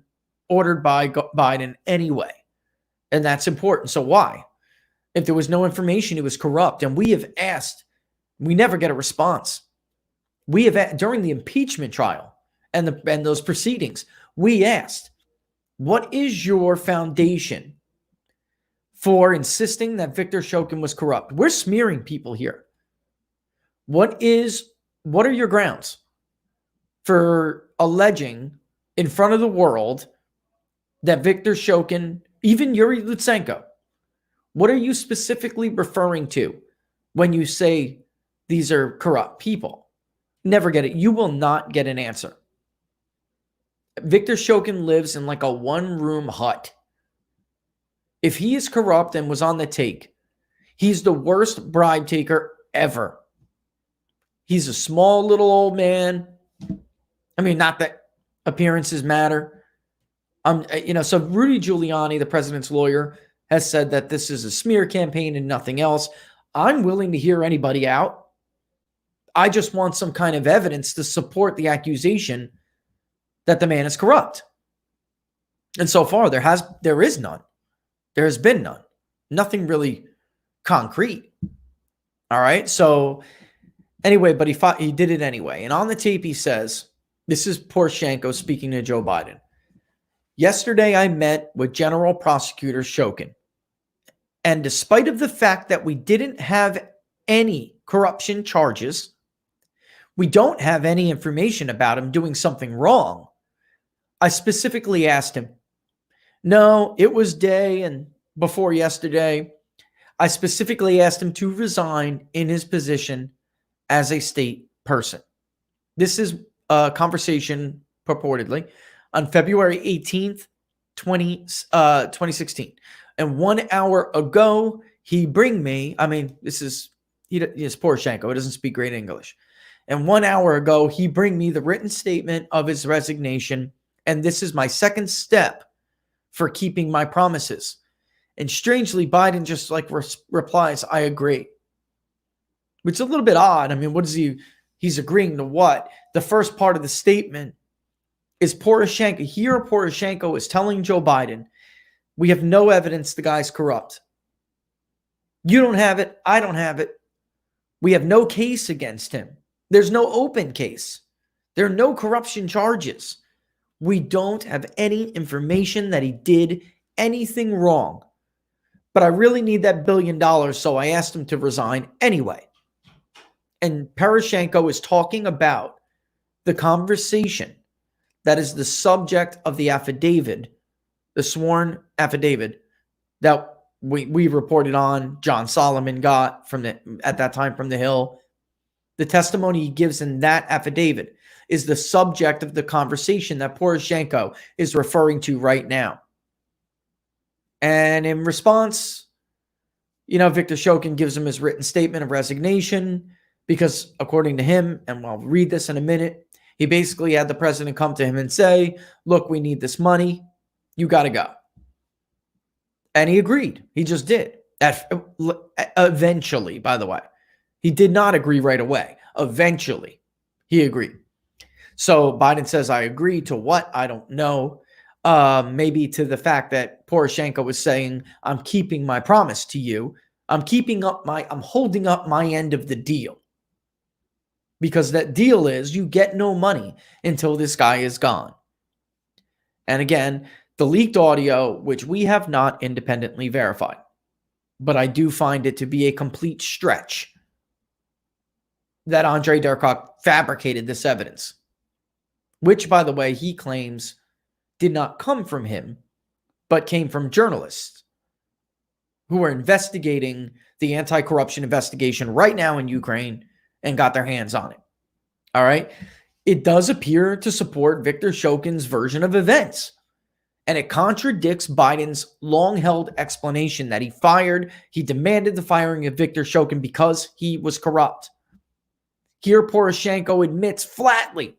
ordered by Biden anyway, and that's important. So why? If there was no information, he was corrupt, and we have asked, we never get a response. We have, during the impeachment trial and those proceedings, we asked, what is your foundation for insisting that Viktor Shokan was corrupt? We're smearing people here. What are your grounds for alleging in front of the world that Viktor Shokan, even Yuri Lutsenko, what are you specifically referring to when you say these are corrupt people? Never get it. You will not get an answer. Viktor Shokan lives in like a one-room hut. If he is corrupt and was on the take, he's the worst bribe taker ever. He's a small little old man. I mean, not that appearances matter. So Rudy Giuliani, the president's lawyer, has said that this is a smear campaign and nothing else. I'm willing to hear anybody out. I just want some kind of evidence to support the accusation that the man is corrupt. And so far, there is none. There has been none. Nothing really concrete. All right. So anyway, but he did it anyway. And on the tape, he says, this is Poroshenko speaking to Joe Biden. Yesterday, I met with General Prosecutor Shokan. And despite of the fact that we didn't have any corruption charges, we don't have any information about him doing something wrong. I specifically asked him, no, it was day and before yesterday. I specifically asked him to resign in his position as a state person. This is a conversation purportedly on February 18th, 2016. And 1 hour ago, he bring me, he's Poroshenko. He doesn't speak great English. And 1 hour ago, he bring me the written statement of his resignation. And this is my second step for keeping my promises. And strangely, Biden just replies, I agree. Which is a little bit odd. I mean, what is he's agreeing to what? The first part of the statement is Poroshenko. Here, Poroshenko is telling Joe Biden, we have no evidence the guy's corrupt. You don't have it. I don't have it. We have no case against him. There's no open case. There are no corruption charges. We don't have any information that he did anything wrong. But I really need that $1 billion, so I asked him to resign anyway. And Poroshenko is talking about the conversation that is the subject of the affidavit, the sworn affidavit that we reported on, John Solomon got at that time from the Hill. The testimony he gives in that affidavit is the subject of the conversation that Poroshenko is referring to right now. And in response, Viktor Shokan gives him his written statement of resignation because according to him, and I'll read this in a minute, he basically had the president come to him and say, look, we need this money. You got to go. And he agreed. He just did. Eventually, by the way. He did not agree right away. Eventually, he agreed. So Biden says, I agree to what? I don't know. Maybe to the fact that Poroshenko was saying, I'm keeping my promise to you. I'm holding up my end of the deal. Because that deal is you get no money until this guy is gone. And again, the leaked audio, which we have not independently verified, but I do find it to be a complete stretch that Andrei Derkach fabricated this evidence, which, by the way, he claims did not come from him, but came from journalists who are investigating the anti-corruption investigation right now in Ukraine and got their hands on it. All right. It does appear to support Viktor Shokin's version of events. And it contradicts Biden's long-held explanation that he demanded the firing of Viktor Shokin because he was corrupt. Here, Poroshenko admits flatly,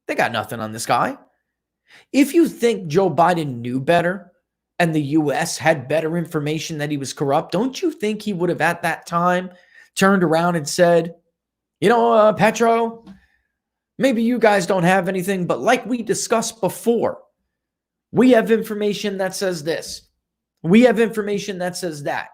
they got nothing on this guy. If you think Joe Biden knew better and the U.S. had better information that he was corrupt, don't you think he would have at that time turned around and said, Petro, maybe you guys don't have anything, but like we discussed before, we have information that says this. We have information that says that.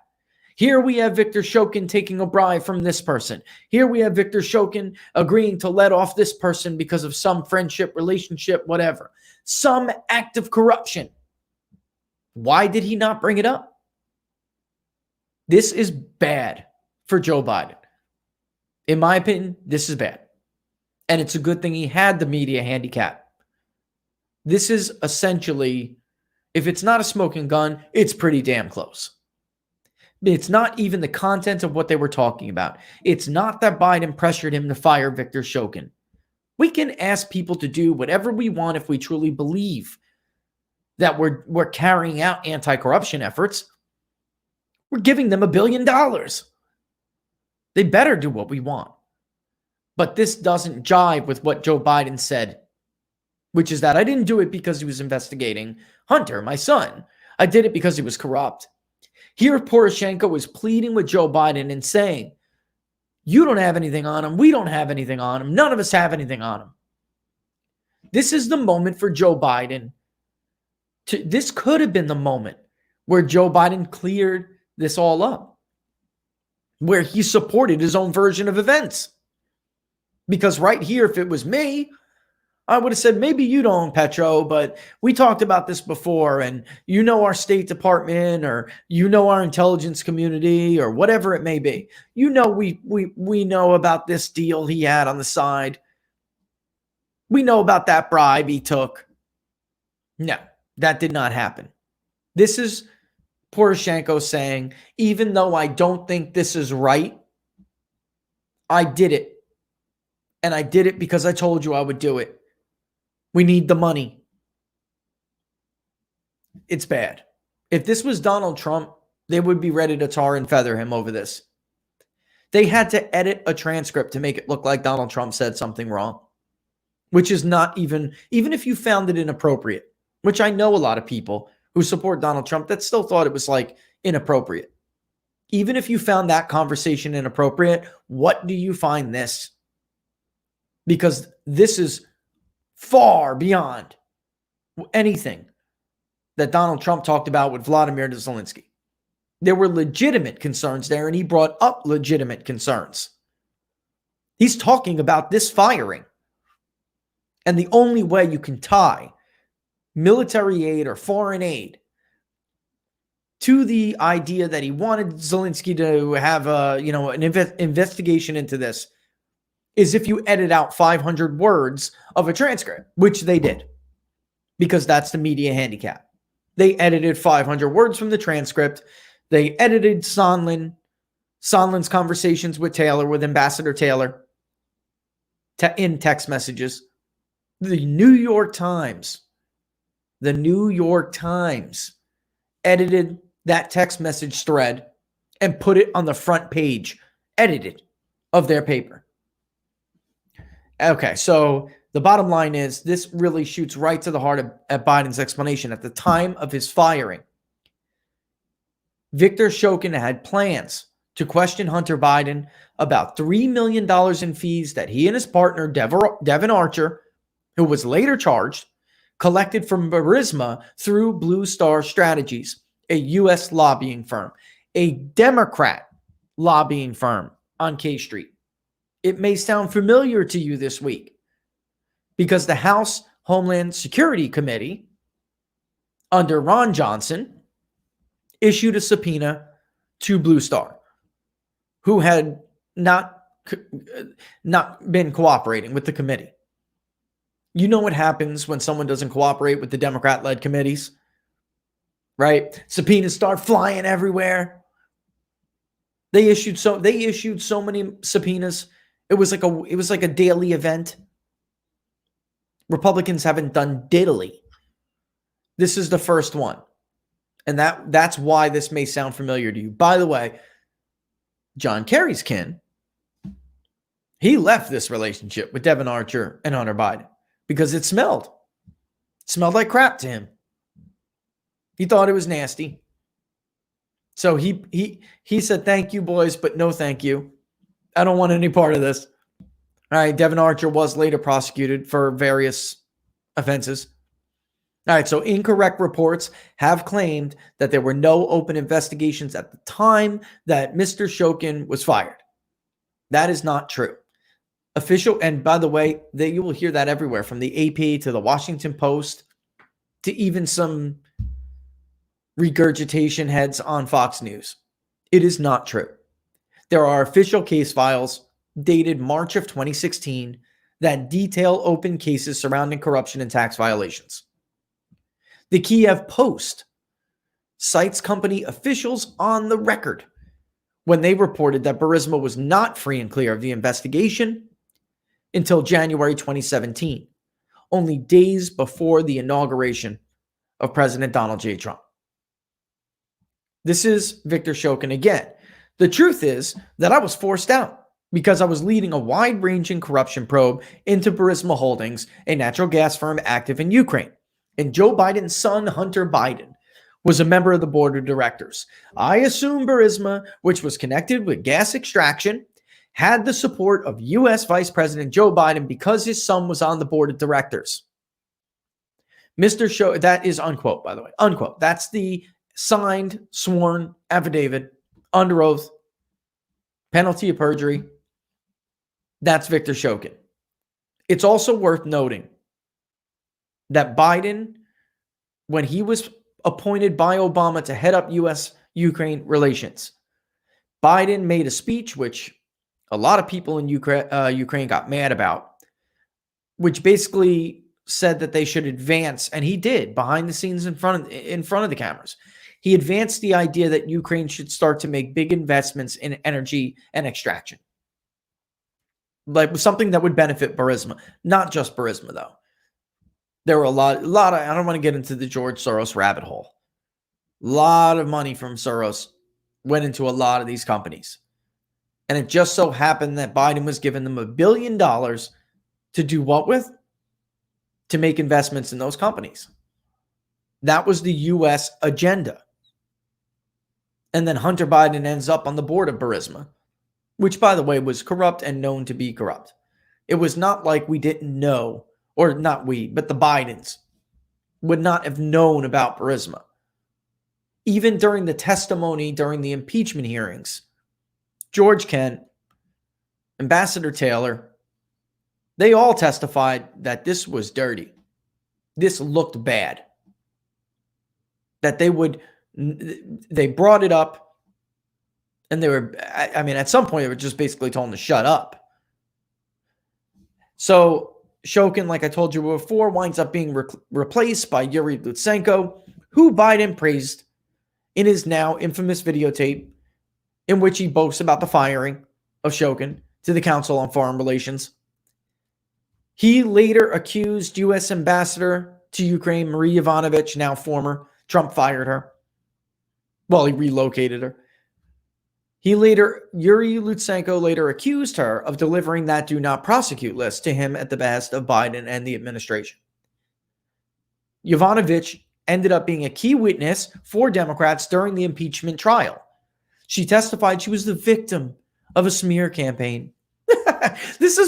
Here we have Viktor Shokin taking a bribe from this person. Here we have Viktor Shokin agreeing to let off this person because of some friendship, relationship, whatever. Some act of corruption. Why did he not bring it up? This is bad for Joe Biden. In my opinion, this is bad. And it's a good thing he had the media handicap. This is essentially, if it's not a smoking gun, it's pretty damn close. It's not even the content of what they were talking about. It's not that Biden pressured him to fire Viktor Shokin. We can ask people to do whatever we want if we truly believe that we're carrying out anti-corruption efforts. We're giving them $1 billion. They better do what we want. But this doesn't jive with what Joe Biden said, which is that I didn't do it because he was investigating Hunter, my son. I did it because he was corrupt. Here, Poroshenko was pleading with Joe Biden and saying, you don't have anything on him. We don't have anything on him. None of us have anything on him. This is the moment for Joe Biden. This could have been the moment where Joe Biden cleared this all up, where he supported his own version of events. Because right here, if it was me, I would have said, maybe you don't, Petro, but we talked about this before, and you know our State Department, or you know our intelligence community, or whatever it may be. You know we know about this deal he had on the side. We know about that bribe he took. No, that did not happen. This is Poroshenko saying, even though I don't think this is right, I did it. And I did it because I told you I would do it. We need the money. It's bad. If this was Donald Trump, they would be ready to tar and feather him over this. They had to edit a transcript to make it look like Donald Trump said something wrong, which is not even if you found it inappropriate, which I know a lot of people who support Donald Trump that still thought it was like inappropriate. Even if you found that conversation inappropriate, what do you find this? Because this is far beyond anything that Donald Trump talked about with Vladimir Zelensky. There were legitimate concerns there, and he brought up legitimate concerns. He's talking about this firing. And the only way you can tie military aid or foreign aid to the idea that he wanted Zelensky to have an investigation into this is if you edit out 500 words of a transcript, which they did, because that's the media handicap. They edited 500 words from the transcript. They edited Sondland's conversations with Ambassador Taylor, in text messages. The New York Times edited that text message thread and put it on the front page, edited, of their paper. Okay, so the bottom line is this really shoots right to the heart of Biden's explanation. At the time of his firing, Viktor Shokan had plans to question Hunter Biden about $3 million in fees that he and his partner, Devin Archer, who was later charged, collected from Burisma through Blue Star Strategies, a U.S. lobbying firm, a Democrat lobbying firm on K Street. It may sound familiar to you this week because the House Homeland Security Committee under Ron Johnson issued a subpoena to Blue Star, who had not been cooperating with the committee. You know what happens when someone doesn't cooperate with the Democrat-led committees, right? Subpoenas start flying everywhere. They issued so many subpoenas. It was like a daily event. Republicans haven't done diddly. This is the first one. And that's why this may sound familiar to you. By the way, John Kerry's kin, he left this relationship with Devin Archer and Hunter Biden because it smelled like crap to him. He thought it was nasty. So he said, thank you, boys, but no thank you. I don't want any part of this. All right, Devin Archer was later prosecuted for various offenses. All right, so incorrect reports have claimed that there were no open investigations at the time that Mr. Shokin was fired. That is not true. Official, and by the way, you will hear that everywhere, from the AP to the Washington Post to even some regurgitation heads on Fox News. It is not true. There are official case files dated March of 2016 that detail open cases surrounding corruption and tax violations. The Kiev Post cites company officials on the record when they reported that Burisma was not free and clear of the investigation, until January 2017, only days before the inauguration of President Donald J. Trump. This is Viktor Shokan again. The truth is that I was forced out because I was leading a wide-ranging corruption probe into Burisma Holdings, a natural gas firm active in Ukraine. And Joe Biden's son, Hunter Biden, was a member of the board of directors. I assume Burisma, which was connected with gas extraction, had the support of U.S. Vice President Joe Biden because his son was on the board of directors. Mr. Show, that is unquote, by the way, unquote. That's the signed, sworn affidavit under oath, penalty of perjury. That's Viktor Shokin. It's also worth noting that Biden, when he was appointed by Obama to head up U.S.-Ukraine relations, Biden made a speech which a lot of people in Ukraine got mad about, which basically said that they should advance, and he did behind the scenes in front of the cameras. He advanced the idea that Ukraine should start to make big investments in energy and extraction, like something that would benefit Burisma. Not just Burisma, though. There were a lot of, I don't want to get into the George Soros rabbit hole. A lot of money from Soros went into a lot of these companies. And it just so happened that Biden was giving them $1 billion to do what with? To make investments in those companies. That was the U.S. agenda. And then Hunter Biden ends up on the board of Burisma, which, by the way, was corrupt and known to be corrupt. It was not like we didn't know, or not we, but the Bidens would not have known about Burisma. Even during the testimony, during the impeachment hearings, George Kent, Ambassador Taylor, they all testified that this was dirty. This looked bad. That they brought it up, and they were, I mean, at some point, they were just basically told them to shut up. So Shokin, like I told you before, winds up being replaced by Yuri Lutsenko, who Biden praised in his now infamous videotape in which he boasts about the firing of Shokin to the Council on Foreign Relations. He later accused U.S. Ambassador to Ukraine, Marie Jovanovic, now former. Trump fired her. Well, he relocated her. Yuri Lutsenko later accused her of delivering that do not prosecute list to him at the behest of Biden and the administration. Jovanovic ended up being a key witness for Democrats during the impeachment trial. She testified she was the victim of a smear campaign. This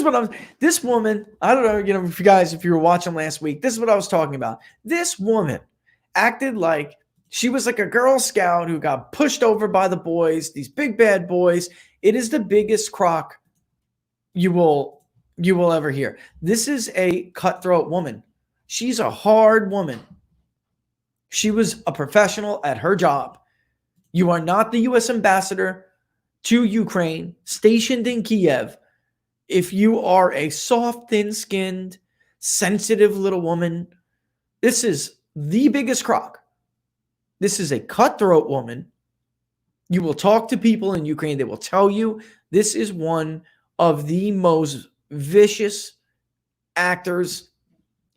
woman, I don't know, if you guys, if you were watching last week, this is what I was talking about. This woman acted like she was like a Girl Scout who got pushed over by the boys, these big bad boys. It is the biggest crock you will ever hear. This is a cutthroat woman. She's a hard woman. She was a professional at her job. You are not the U.S. ambassador to Ukraine, stationed in Kiev, if you are a soft, thin-skinned, sensitive little woman. This is the biggest crock. This is a cutthroat woman. You will talk to people in Ukraine. They will tell you this is one of the most vicious actors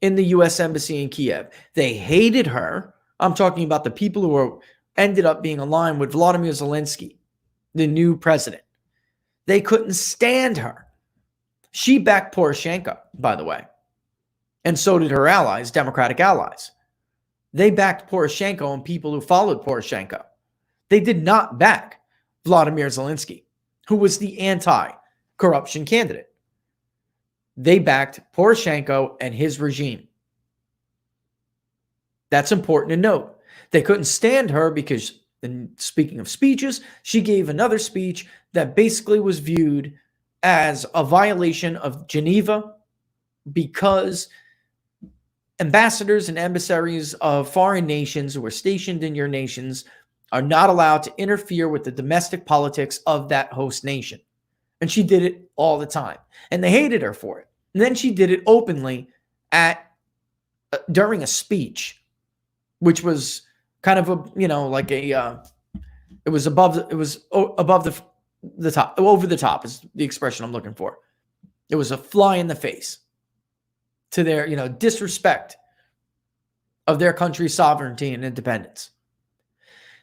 in the U.S. Embassy in Kiev. They hated her. I'm talking about the people who ended up being aligned with Vladimir Zelensky, the new president. They couldn't stand her. She backed Poroshenko, by the way. And so did her allies, Democratic allies. They backed Poroshenko and people who followed Poroshenko. They did not back Vladimir Zelensky, who was the anti-corruption candidate. They backed Poroshenko and his regime. That's important to note. They couldn't stand her because, and speaking of speeches, she gave another speech that basically was viewed as a violation of Geneva because ambassadors and emissaries of foreign nations who are stationed in your nations are not allowed to interfere with the domestic politics of that host nation. And she did it all the time. And they hated her for it. And then she did it openly during a speech, which was kind of it was above the top. Over the top is the expression I'm looking for. It was a fly in the face to their, disrespect of their country's sovereignty and independence.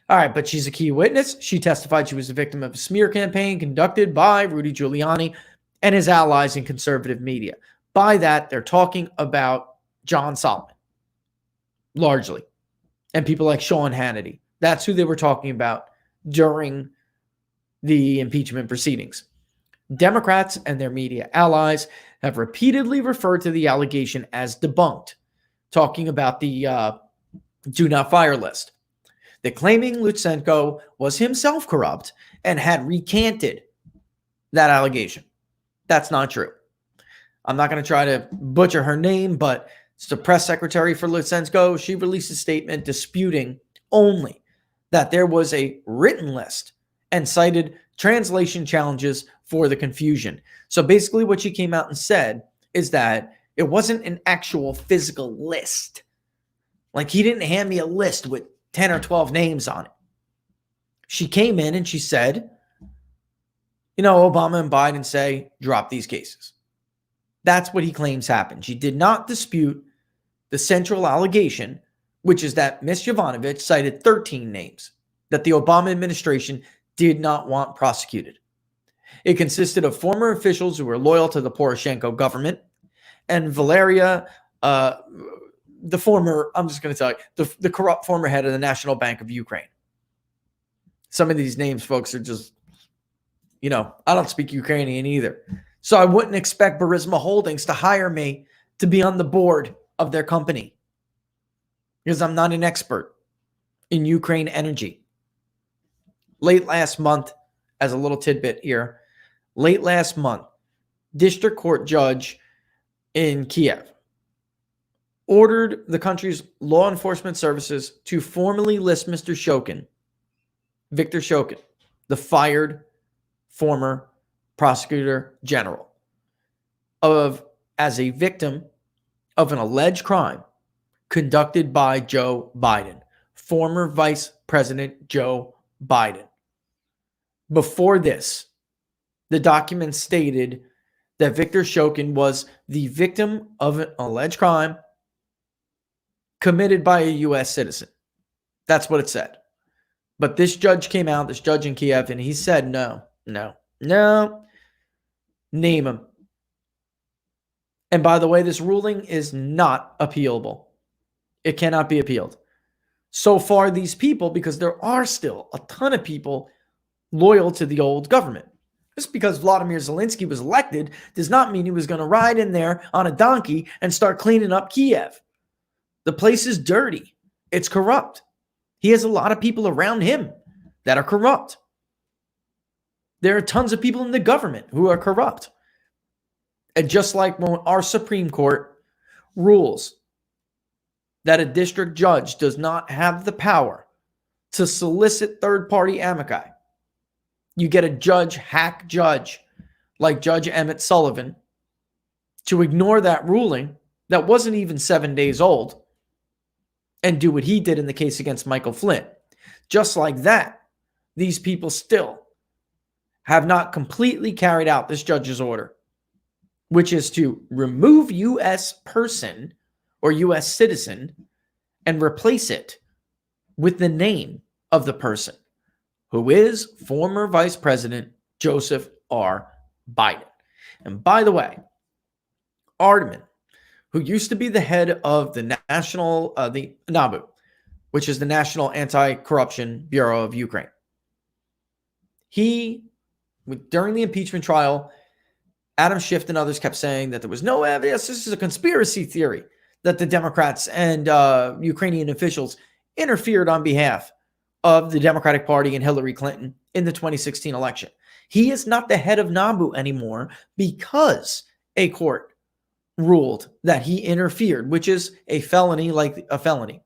All right, but she's a key witness. She testified she was a victim of a smear campaign conducted by Rudy Giuliani and his allies in conservative media. By that, they're talking about John Solomon, largely, and people like Sean Hannity. That's who they were talking about during the impeachment proceedings. Democrats and their media allies have repeatedly referred to the allegation as debunked, talking about the do not fire list. They're claiming Lutsenko was himself corrupt and had recanted that allegation. That's not true. I'm not going to try to butcher her name, but it's the press secretary for Lutsenko. She released a statement disputing only that there was a written list and cited translation challenges for the confusion. So basically what she came out and said is that it wasn't an actual physical list. Like, he didn't hand me a list with 10 or 12 names on it. She came in and she said, Obama and Biden say, drop these cases. That's what he claims happened. She did not dispute the central allegation, which is that Ms. Jovanovic cited 13 names that the Obama administration did not want prosecuted. It consisted of former officials who were loyal to the Poroshenko government and Valeria, the former, I'm just going to tell you, the corrupt former head of the National Bank of Ukraine. Some of these names, folks, are just, I don't speak Ukrainian either. So I wouldn't expect Burisma Holdings to hire me to be on the board of their company because I'm not an expert in Ukraine energy. Late last month, as a little tidbit here, late last month, district court judge in Kiev ordered the country's law enforcement services to formally list Mr. Shokan, Viktor Shokan, the fired former prosecutor general, as a victim of an alleged crime conducted by Joe Biden, former Vice President Joe Biden. Before this, the document stated that Viktor Shokan was the victim of an alleged crime committed by a U.S. citizen. That's what it said. But this judge came out, this judge in Kiev, and he said, no, name him. And by the way, this ruling is not appealable. It cannot be appealed. So far, these people, because there are still a ton of people loyal to the old government. Just because Vladimir Zelensky was elected does not mean he was going to ride in there on a donkey and start cleaning up Kiev. The place is dirty. It's corrupt. He has a lot of people around him that are corrupt. There are tons of people in the government who are corrupt. And just like when our Supreme Court rules that a district judge does not have the power to solicit third-party amici, you get a hack judge like Judge Emmett Sullivan to ignore that ruling that wasn't even 7 days old and do what he did in the case against Michael Flynn. Just like that, these people still have not completely carried out this judge's order, which is to remove U.S. person or U.S. citizen and replace it with the name of the person, who is former Vice President Joseph R. Biden. And by the way, Ardeman, who used to be the head of the the NABU, which is the National Anti-Corruption Bureau of Ukraine, during the impeachment trial, Adam Schiff and others kept saying that there was no evidence. This is a conspiracy theory that the Democrats and Ukrainian officials interfered on behalf of the Democratic Party and Hillary Clinton in the 2016 election. He is not the head of NABU anymore because a court ruled that he interfered, which is a felony like a felony.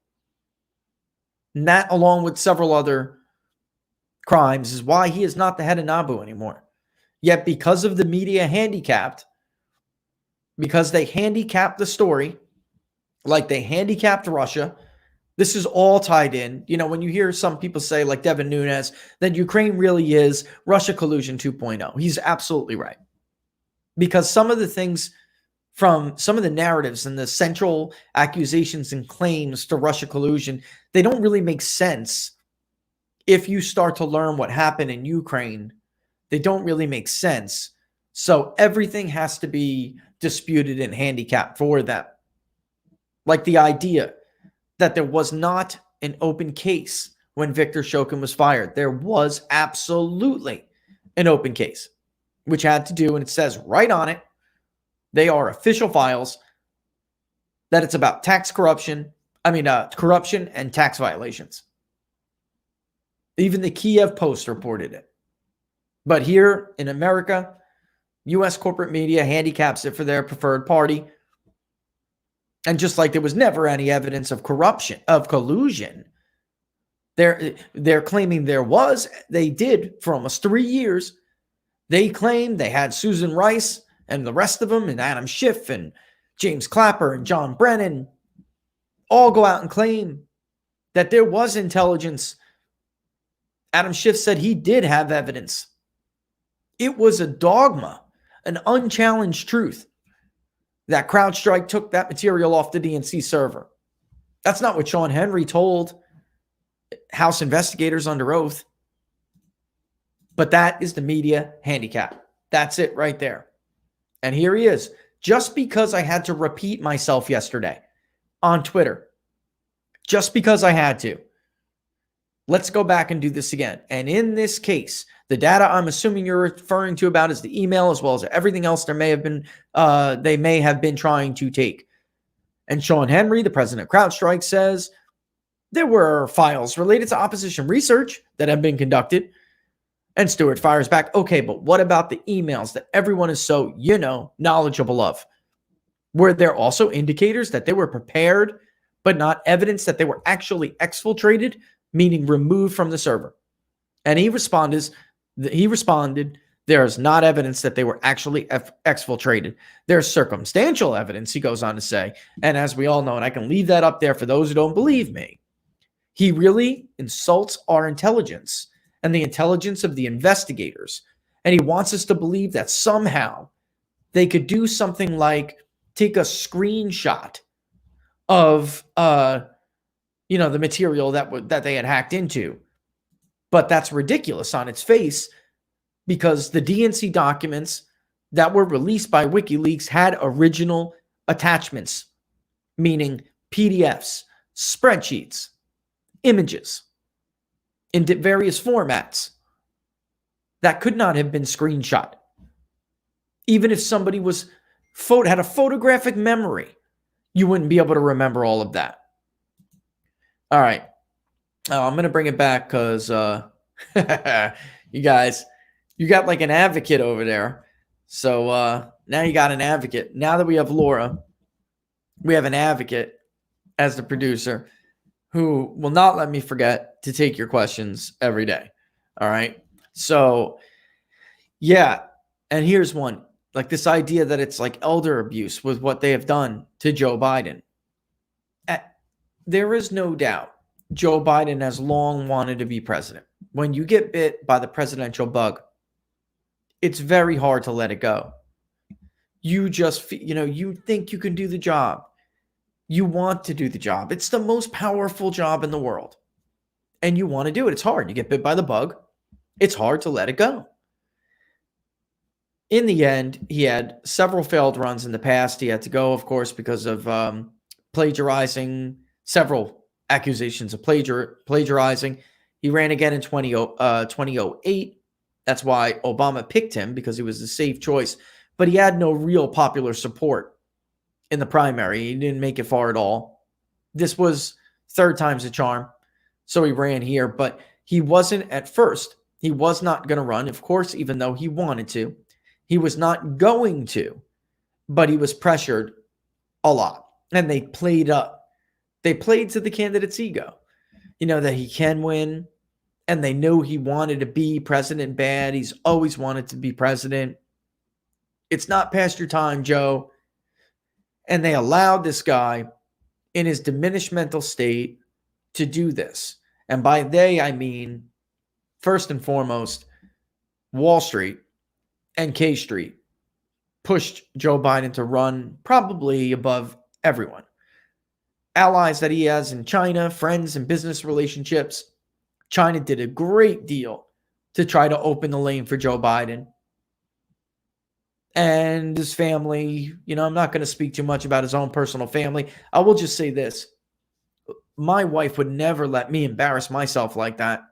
And that, along with several other crimes, is why he is not the head of NABU anymore. Yet because of the media because they handicapped the story, like they handicapped Russia, this is all tied in. When you hear some people say, like Devin Nunes, that Ukraine really is Russia collusion 2.0. He's absolutely right. because some of the things from some of the narratives and the central accusations and claims to Russia collusion, they don't really make sense if you start to learn what happened in Ukraine. They don't really make sense. So everything has to be disputed and handicapped for them. Like the idea that there was not an open case when Viktor Shokan was fired. There was absolutely an open case, which had to do, and it says right on it, they are official files, that it's about corruption and tax violations. Even the Kiev Post reported it. But here in America, U.S. corporate media handicaps it for their preferred party. And just like there was never any evidence of corruption, of collusion, they're claiming there was. They did for almost 3 years. They claimed they had Susan Rice and the rest of them, and Adam Schiff and James Clapper and John Brennan, all go out and claim that there was intelligence. Adam Schiff said he did have evidence. It was a dogma, an unchallenged truth, that CrowdStrike took that material off the DNC server. That's not what Sean Henry told House investigators under oath. But that is the media handicap. That's it right there. And here he is. Just because I had to repeat myself yesterday on Twitter, just because I had to, let's go back and do this again. And in this case, the data I'm assuming you're referring to about is the email, as well as everything else they may have been trying to take. And Sean Henry, the president of CrowdStrike, says there were files related to opposition research that have been conducted. And Stewart fires back, okay, but what about the emails that everyone is so, knowledgeable of? Were there also indicators that they were prepared, but not evidence that they were actually exfiltrated, meaning removed from the server? And he responded, there is not evidence that they were actually exfiltrated. There's circumstantial evidence, he goes on to say. And as we all know, and I can leave that up there for those who don't believe me, he really insults our intelligence and the intelligence of the investigators. And he wants us to believe that somehow they could do something like take a screenshot of, the material that they had hacked into. But that's ridiculous on its face, because the DNC documents that were released by WikiLeaks had original attachments, meaning PDFs, spreadsheets, images in various formats that could not have been screenshot. Even if somebody had a photographic memory, you wouldn't be able to remember all of that. All right. I'm going to bring it back because you guys, you got like an advocate over there. So now you got an advocate. Now that we have Laura, we have an advocate as the producer who will not let me forget to take your questions every day. All right. So, yeah. And here's one, like this idea that it's like elder abuse with what they have done to Joe Biden. There is no doubt Joe Biden has long wanted to be president. When you get bit by the presidential bug, it's very hard to let it go. You just, you think you can do the job. You want to do the job. It's the most powerful job in the world. And you want to do it. It's hard. You get bit by the bug. It's hard to let it go. In the end, he had several failed runs in the past. He had to go, of course, because of plagiarizing, several accusations of plagiarizing. He ran again in 2008. That's why Obama picked him, because he was a safe choice. But he had no real popular support in the primary. He didn't make it far at all. This was third time's a charm. So he ran here, but he wasn't at first. He was not going to run, of course, even though he wanted to. He was not going to, but he was pressured a lot. And they played up. They played to the candidate's ego, that he can win. And they knew he wanted to be president bad. He's always wanted to be president. It's not past your time, Joe. And they allowed this guy in his diminished mental state to do this. And by they, I mean, first and foremost, Wall Street and K Street pushed Joe Biden to run probably above everyone. Allies that he has in China, friends and business relationships. China did a great deal to try to open the lane for Joe Biden. And his family, I'm not going to speak too much about his own personal family. I will just say this. My wife would never let me embarrass myself like that.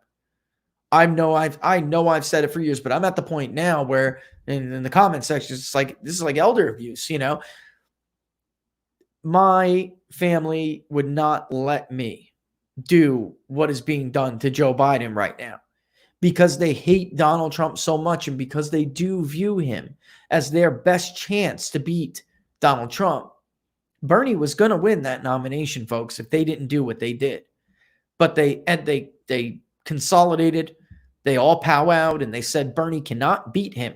I know I've said it for years, but I'm at the point now where in the comment section, it's like, this is like elder abuse, My family would not let me do what is being done to Joe Biden right now because they hate Donald Trump so much and because they do view him as their best chance to beat Donald Trump. Bernie was going to win that nomination, folks, if they didn't do what they did. But they consolidated, they all powwowed, and they said Bernie cannot beat him.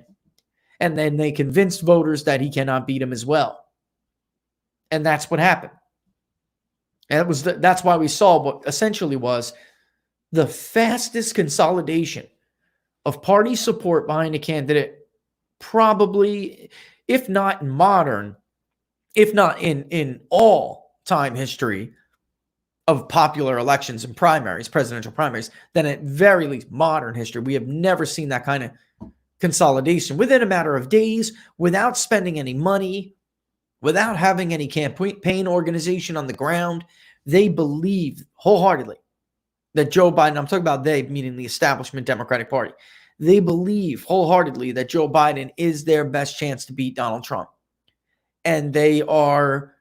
And then they convinced voters that he cannot beat him as well. And that's what happened. And that's why we saw what essentially was the fastest consolidation of party support behind a candidate, probably, if not in modern, if not in all time history of popular elections and primaries, presidential primaries, then at very least modern history. We have never seen that kind of consolidation within a matter of days, without spending any money, without having any campaign organization on the ground. They believe wholeheartedly that Joe Biden, I'm talking about they, meaning the establishment Democratic Party, they believe wholeheartedly that Joe Biden is their best chance to beat Donald Trump. And they are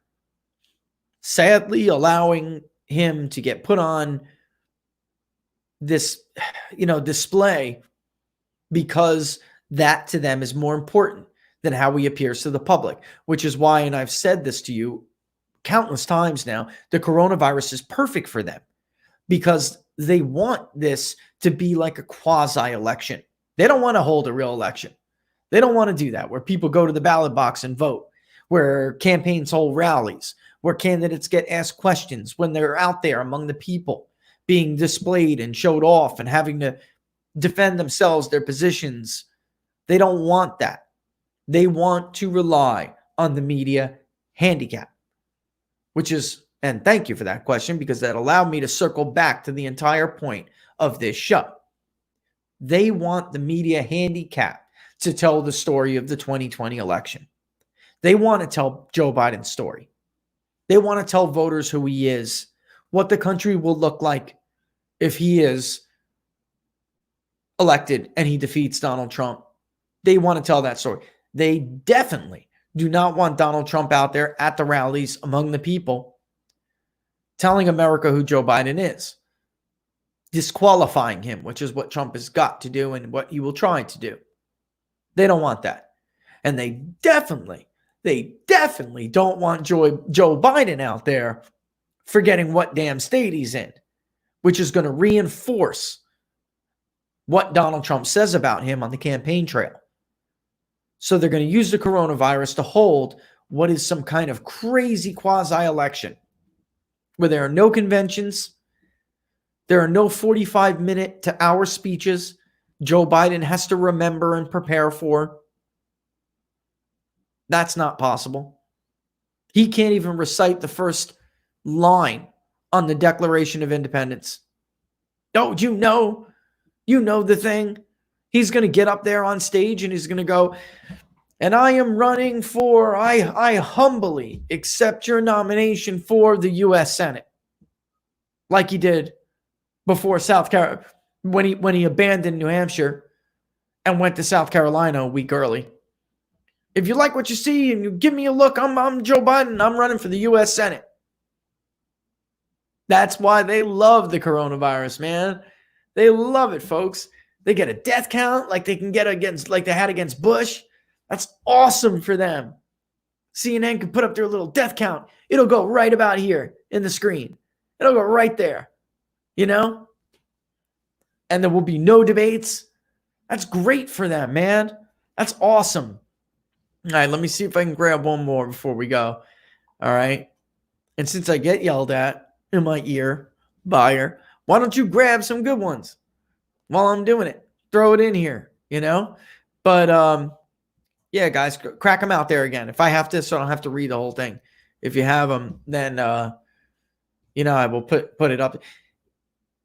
sadly allowing him to get put on this, display because that to them is more important than how he appears to the public, which is why, and I've said this to you countless times now, the coronavirus is perfect for them because they want this to be like a quasi-election. They don't want to hold a real election. They don't want to do that, where people go to the ballot box and vote, where campaigns hold rallies, where candidates get asked questions when they're out there among the people being displayed and showed off and having to defend themselves, their positions. They don't want that. They want to rely on the media handicap, which is, and thank you for that question, because that allowed me to circle back to the entire point of this show. They want the media handicap to tell the story of the 2020 election. They want to tell Joe Biden's story. They want to tell voters who he is, what the country will look like if he is elected and he defeats Donald Trump. They want to tell that story. They definitely do not want Donald Trump out there at the rallies among the people telling America who Joe Biden is, disqualifying him, which is what Trump has got to do and what he will try to do. They don't want that. And they definitely don't want Joe Biden out there forgetting what damn state he's in, which is going to reinforce what Donald Trump says about him on the campaign trail. So they're going to use the coronavirus to hold what is some kind of crazy quasi-election where there are no conventions, there are no 45-minute to hour speeches Joe Biden has to remember and prepare for. That's not possible. He can't even recite the first line on the Declaration of Independence. Don't you know? You know the thing. He's going to get up there on stage and he's going to go, and I am running for, I humbly accept your nomination for the U.S. Senate. Like he did before South Carolina, when he abandoned New Hampshire and went to South Carolina a week early. If you like what you see and you give me a look, I'm Joe Biden. I'm running for the U.S. Senate. That's why they love the coronavirus, man. They love it, folks. They get a death count like they can get against, like they had against Bush. That's awesome for them. CNN can put up their little death count. It'll go right about here in the screen. It'll go right there, And there will be no debates. That's great for them, man. That's awesome. All right, let me see if I can grab one more before we go. All right. And since I get yelled at in my ear, buyer, why don't you grab some good ones while I'm doing it? Throw it in here, But Yeah, guys, crack them out there again. If I have to, so I don't have to read the whole thing. If you have them, then I will put it up.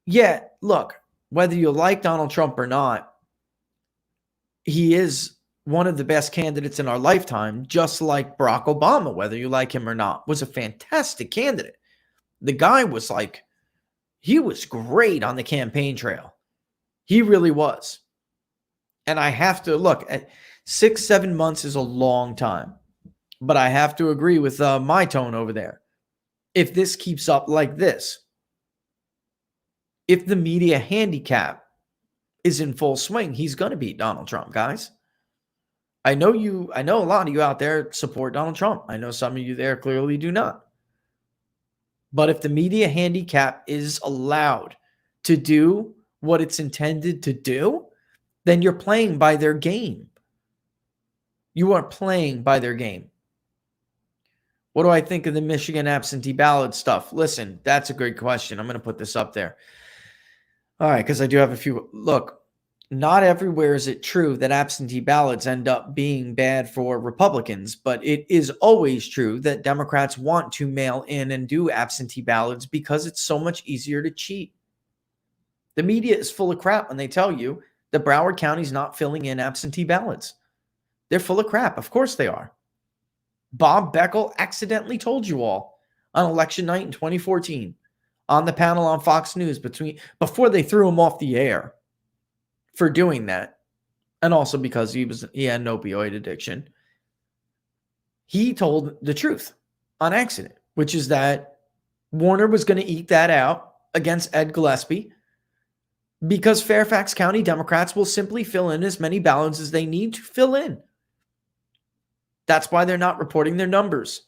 Yeah, look, whether you like Donald Trump or not, he is one of the best candidates in our lifetime, just like Barack Obama, whether you like him or not, was a fantastic candidate. The guy was he was great on the campaign trail. He really was. And I have to look at 6-7 months is a long time, but I have to agree with my tone over there. If this keeps up like this, if the media handicap is in full swing, he's going to beat Donald Trump, guys. I know a lot of you out there support Donald Trump. I know some of you there clearly do not. But if the media handicap is allowed to do what it's intended to do, then you're playing by their game. You are playing by their game. What do I think of the Michigan absentee ballot stuff? Listen, that's a great question. I'm going to put this up there. All right, because I do have a few. Look, not everywhere is it true that absentee ballots end up being bad for Republicans, but it is always true that Democrats want to mail in and do absentee ballots because it's so much easier to cheat. The media is full of crap when they tell you that Broward County's not filling in absentee ballots. They're full of crap. Of course they are. Bob Beckel accidentally told you all on election night in 2014 on the panel on Fox News before they threw him off the air for doing that, and also because he had an opioid addiction. He told the truth on accident, which is that Warner was going to eke that out against Ed Gillespie because Fairfax County Democrats will simply fill in as many ballots as they need to fill in. That's why they're not reporting their numbers.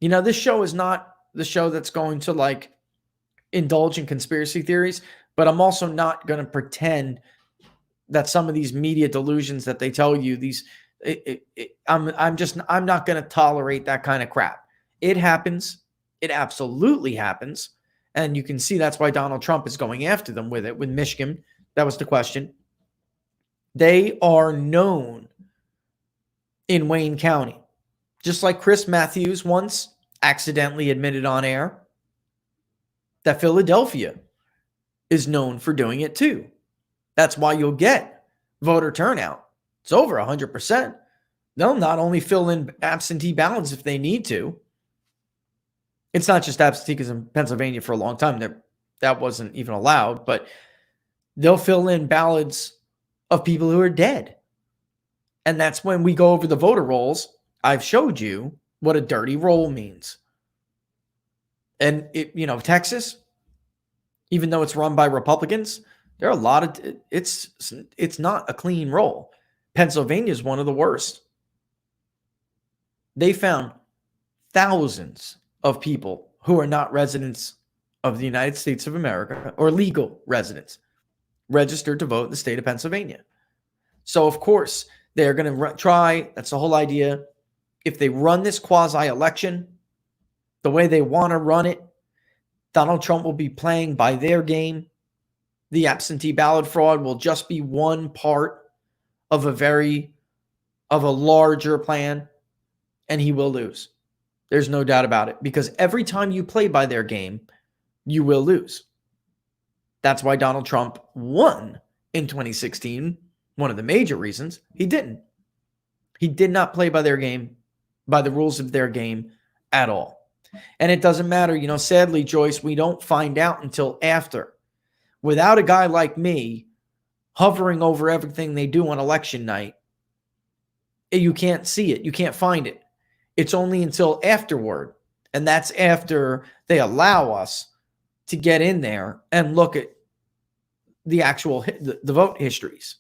This show is not the show that's going to indulge in conspiracy theories, but I'm also not going to pretend that some of these media delusions that they tell you I'm not going to tolerate that kind of crap. It happens. It absolutely happens. And you can see that's why Donald Trump is going after them with it. With Michigan, that was the question. They are known in Wayne County, just like Chris Matthews once accidentally admitted on air that Philadelphia is known for doing it too. That's why you'll get voter turnout. It's over 100%. They'll not only fill in absentee ballots if they need to. It's not just absentee, because in Pennsylvania for a long time that wasn't even allowed, but they'll fill in ballots of people who are dead. And that's when we go over the voter rolls. I've showed you what a dirty roll means. And Texas, even though it's run by Republicans, there are a lot of it's not a clean roll. Pennsylvania is one of the worst. They found thousands of people who are not residents of the United States of America or legal residents registered to vote in the state of Pennsylvania. So, of course, they're going to try. That's the whole idea. If they run this quasi-election the way they want to run it, Donald Trump will be playing by their game. The absentee ballot fraud will just be one part of a larger plan, and he will lose. There's no doubt about it, because every time you play by their game, you will lose. That's why Donald Trump won in 2016. One of the major reasons he didn't. He did not play by their game, by the rules of their game at all. And it doesn't matter. Sadly, Joyce, we don't find out until after. Without a guy like me hovering over everything they do on election night, you can't see it. You can't find it. It's only until afterward. And that's after they allow us to get in there and look at the actual the vote histories.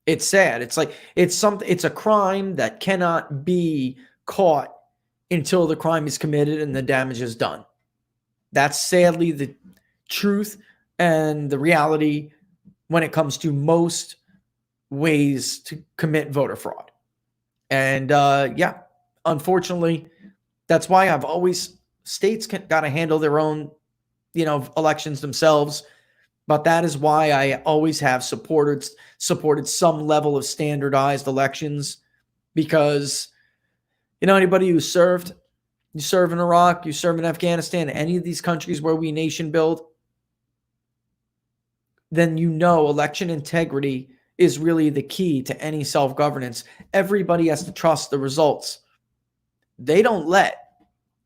It's sad. It's a crime that cannot be caught until the crime is committed and the damage is done. That's sadly the truth and the reality when it comes to most ways to commit voter fraud. And unfortunately, that's why states got to handle their own, elections themselves. But that is why I always have supported some level of standardized elections, because, you know, anybody who served, you serve in Iraq, you serve in Afghanistan, any of these countries where we nation build, then you know election integrity is really the key to any self-governance. Everybody has to trust the results. They don't let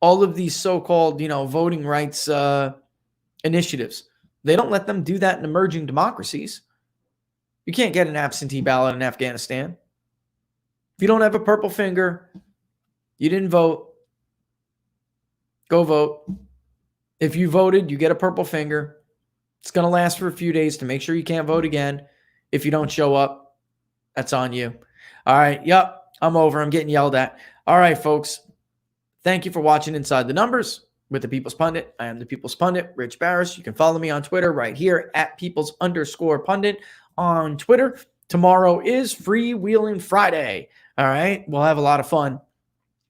all of these so-called, you know, voting rights initiatives, they don't let them do that in emerging democracies. You can't get an absentee ballot in Afghanistan. If you don't have a purple finger, you didn't vote, go vote. If you voted, you get a purple finger. It's going to last for a few days to make sure you can't vote again. If you don't show up, that's on you. All right. Yep. I'm over. I'm getting yelled at. All right, folks. Thank you for watching Inside the Numbers with the People's Pundit. I am the People's Pundit, Rich Barris. You can follow me on Twitter right here at Peoples_Pundit on Twitter. Tomorrow is Freewheeling Friday. All right. We'll have a lot of fun.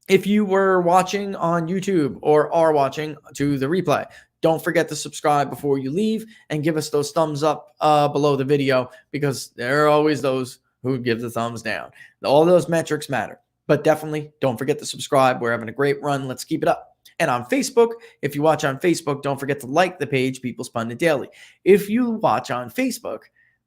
If you were watching on YouTube or are watching to the replay, don't forget to subscribe before you leave and give us those thumbs up below the video, because there are always those who give the thumbs down. All those metrics matter, but definitely don't forget to subscribe. We're having a great run. Let's keep it up. And on Facebook, if you watch on Facebook, don't forget to like the page People's Pundit Daily. If you watch on Facebook,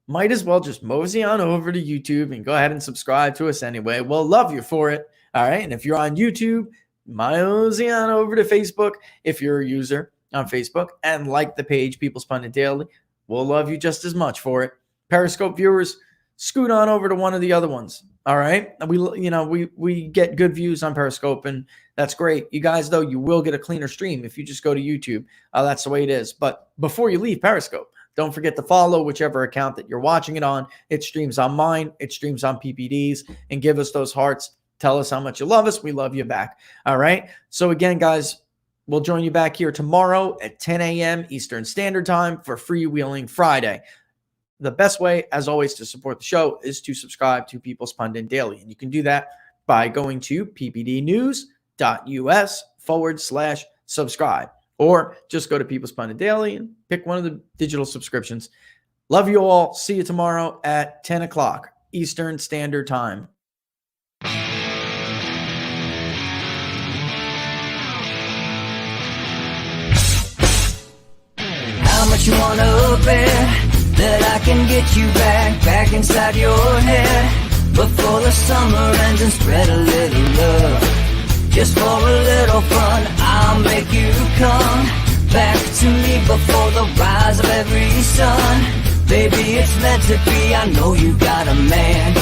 might as well just mosey on over to YouTube and go ahead and subscribe to us anyway. We'll love you for it. All right. And if you're on YouTube, mosey on over to Facebook if you're a user on Facebook and like the page People's Pundit Daily. We'll love you just as much for it. Periscope viewers, scoot on over to one of the other ones. All right. We get good views on Periscope, and that's great. You guys, though, you will get a cleaner stream if you just go to YouTube. That's the way it is. But before you leave Periscope, don't forget to follow whichever account that you're watching it on. It streams on mine. It streams on PPD's, and give us those hearts. Tell us how much you love us. We love you back. All right. So again, guys, we'll join you back here tomorrow at 10 a.m. Eastern Standard Time for Freewheeling Friday. The best way, as always, to support the show is to subscribe to People's Pundit Daily. And you can do that by going to ppdnews.us/subscribe. Or just go to People's Pundit Daily and pick one of the digital subscriptions. Love you all. See you tomorrow at 10 o'clock Eastern Standard Time. How much you wanna bet that I can get you back inside your head before the summer ends, and spread a little love just for a little fun. I'll make you come back to me before the rise of every sun. Baby, it's meant to be. I know you got a man,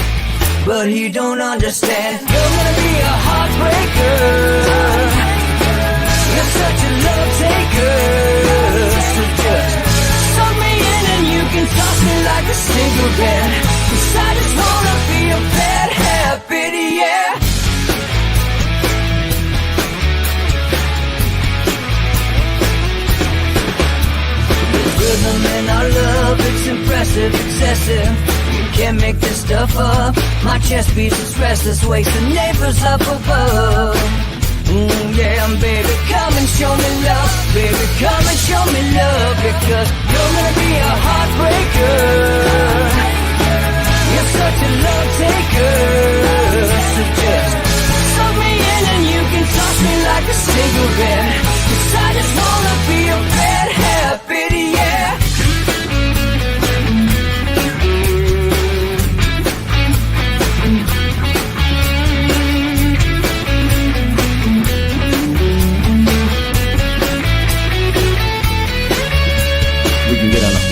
but he don't understand. You're gonna be a heartbreaker. You're such a love taker. So just suck me in and you can toss me like a cigarette. 'Cause I just wanna be a bad habit, yeah. There's rhythm in our love, it's impressive, excessive. You can't make this stuff up. My chest beats, it's restless, wakes the neighbors up above. Yeah, baby, come and show me love. Baby, come and show me love. Because you're gonna be a heartbreaker. You're such a love taker. So just suck me in and you can toss me like a cigarette. 'Cause I just wanna be a bad habit, yeah.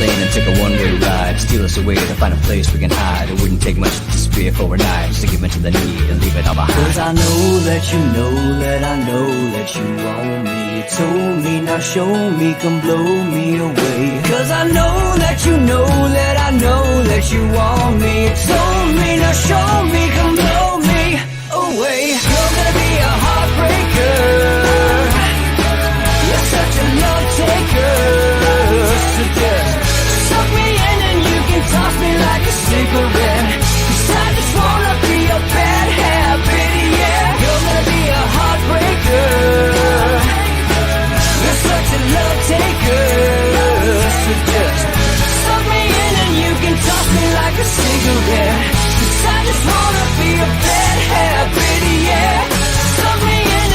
And take a one-way ride, steal us away to find a place we can hide. It wouldn't take much to spear for a knife, just to give into the need and leave it all behind. 'Cause I know that you know that I know that you want me. You told me, now show me, come blow me away. 'Cause I know that you know that I know that you want me. You told me, now show me, come blow me away. You're gonna be a heartbreaker. You're such a love taker. So just suck me in and you can toss me like a cigarette. 'Cause I just wanna be a bad habit, yeah. You're gonna be a heartbreaker. You're such a love taker. So just cigarette.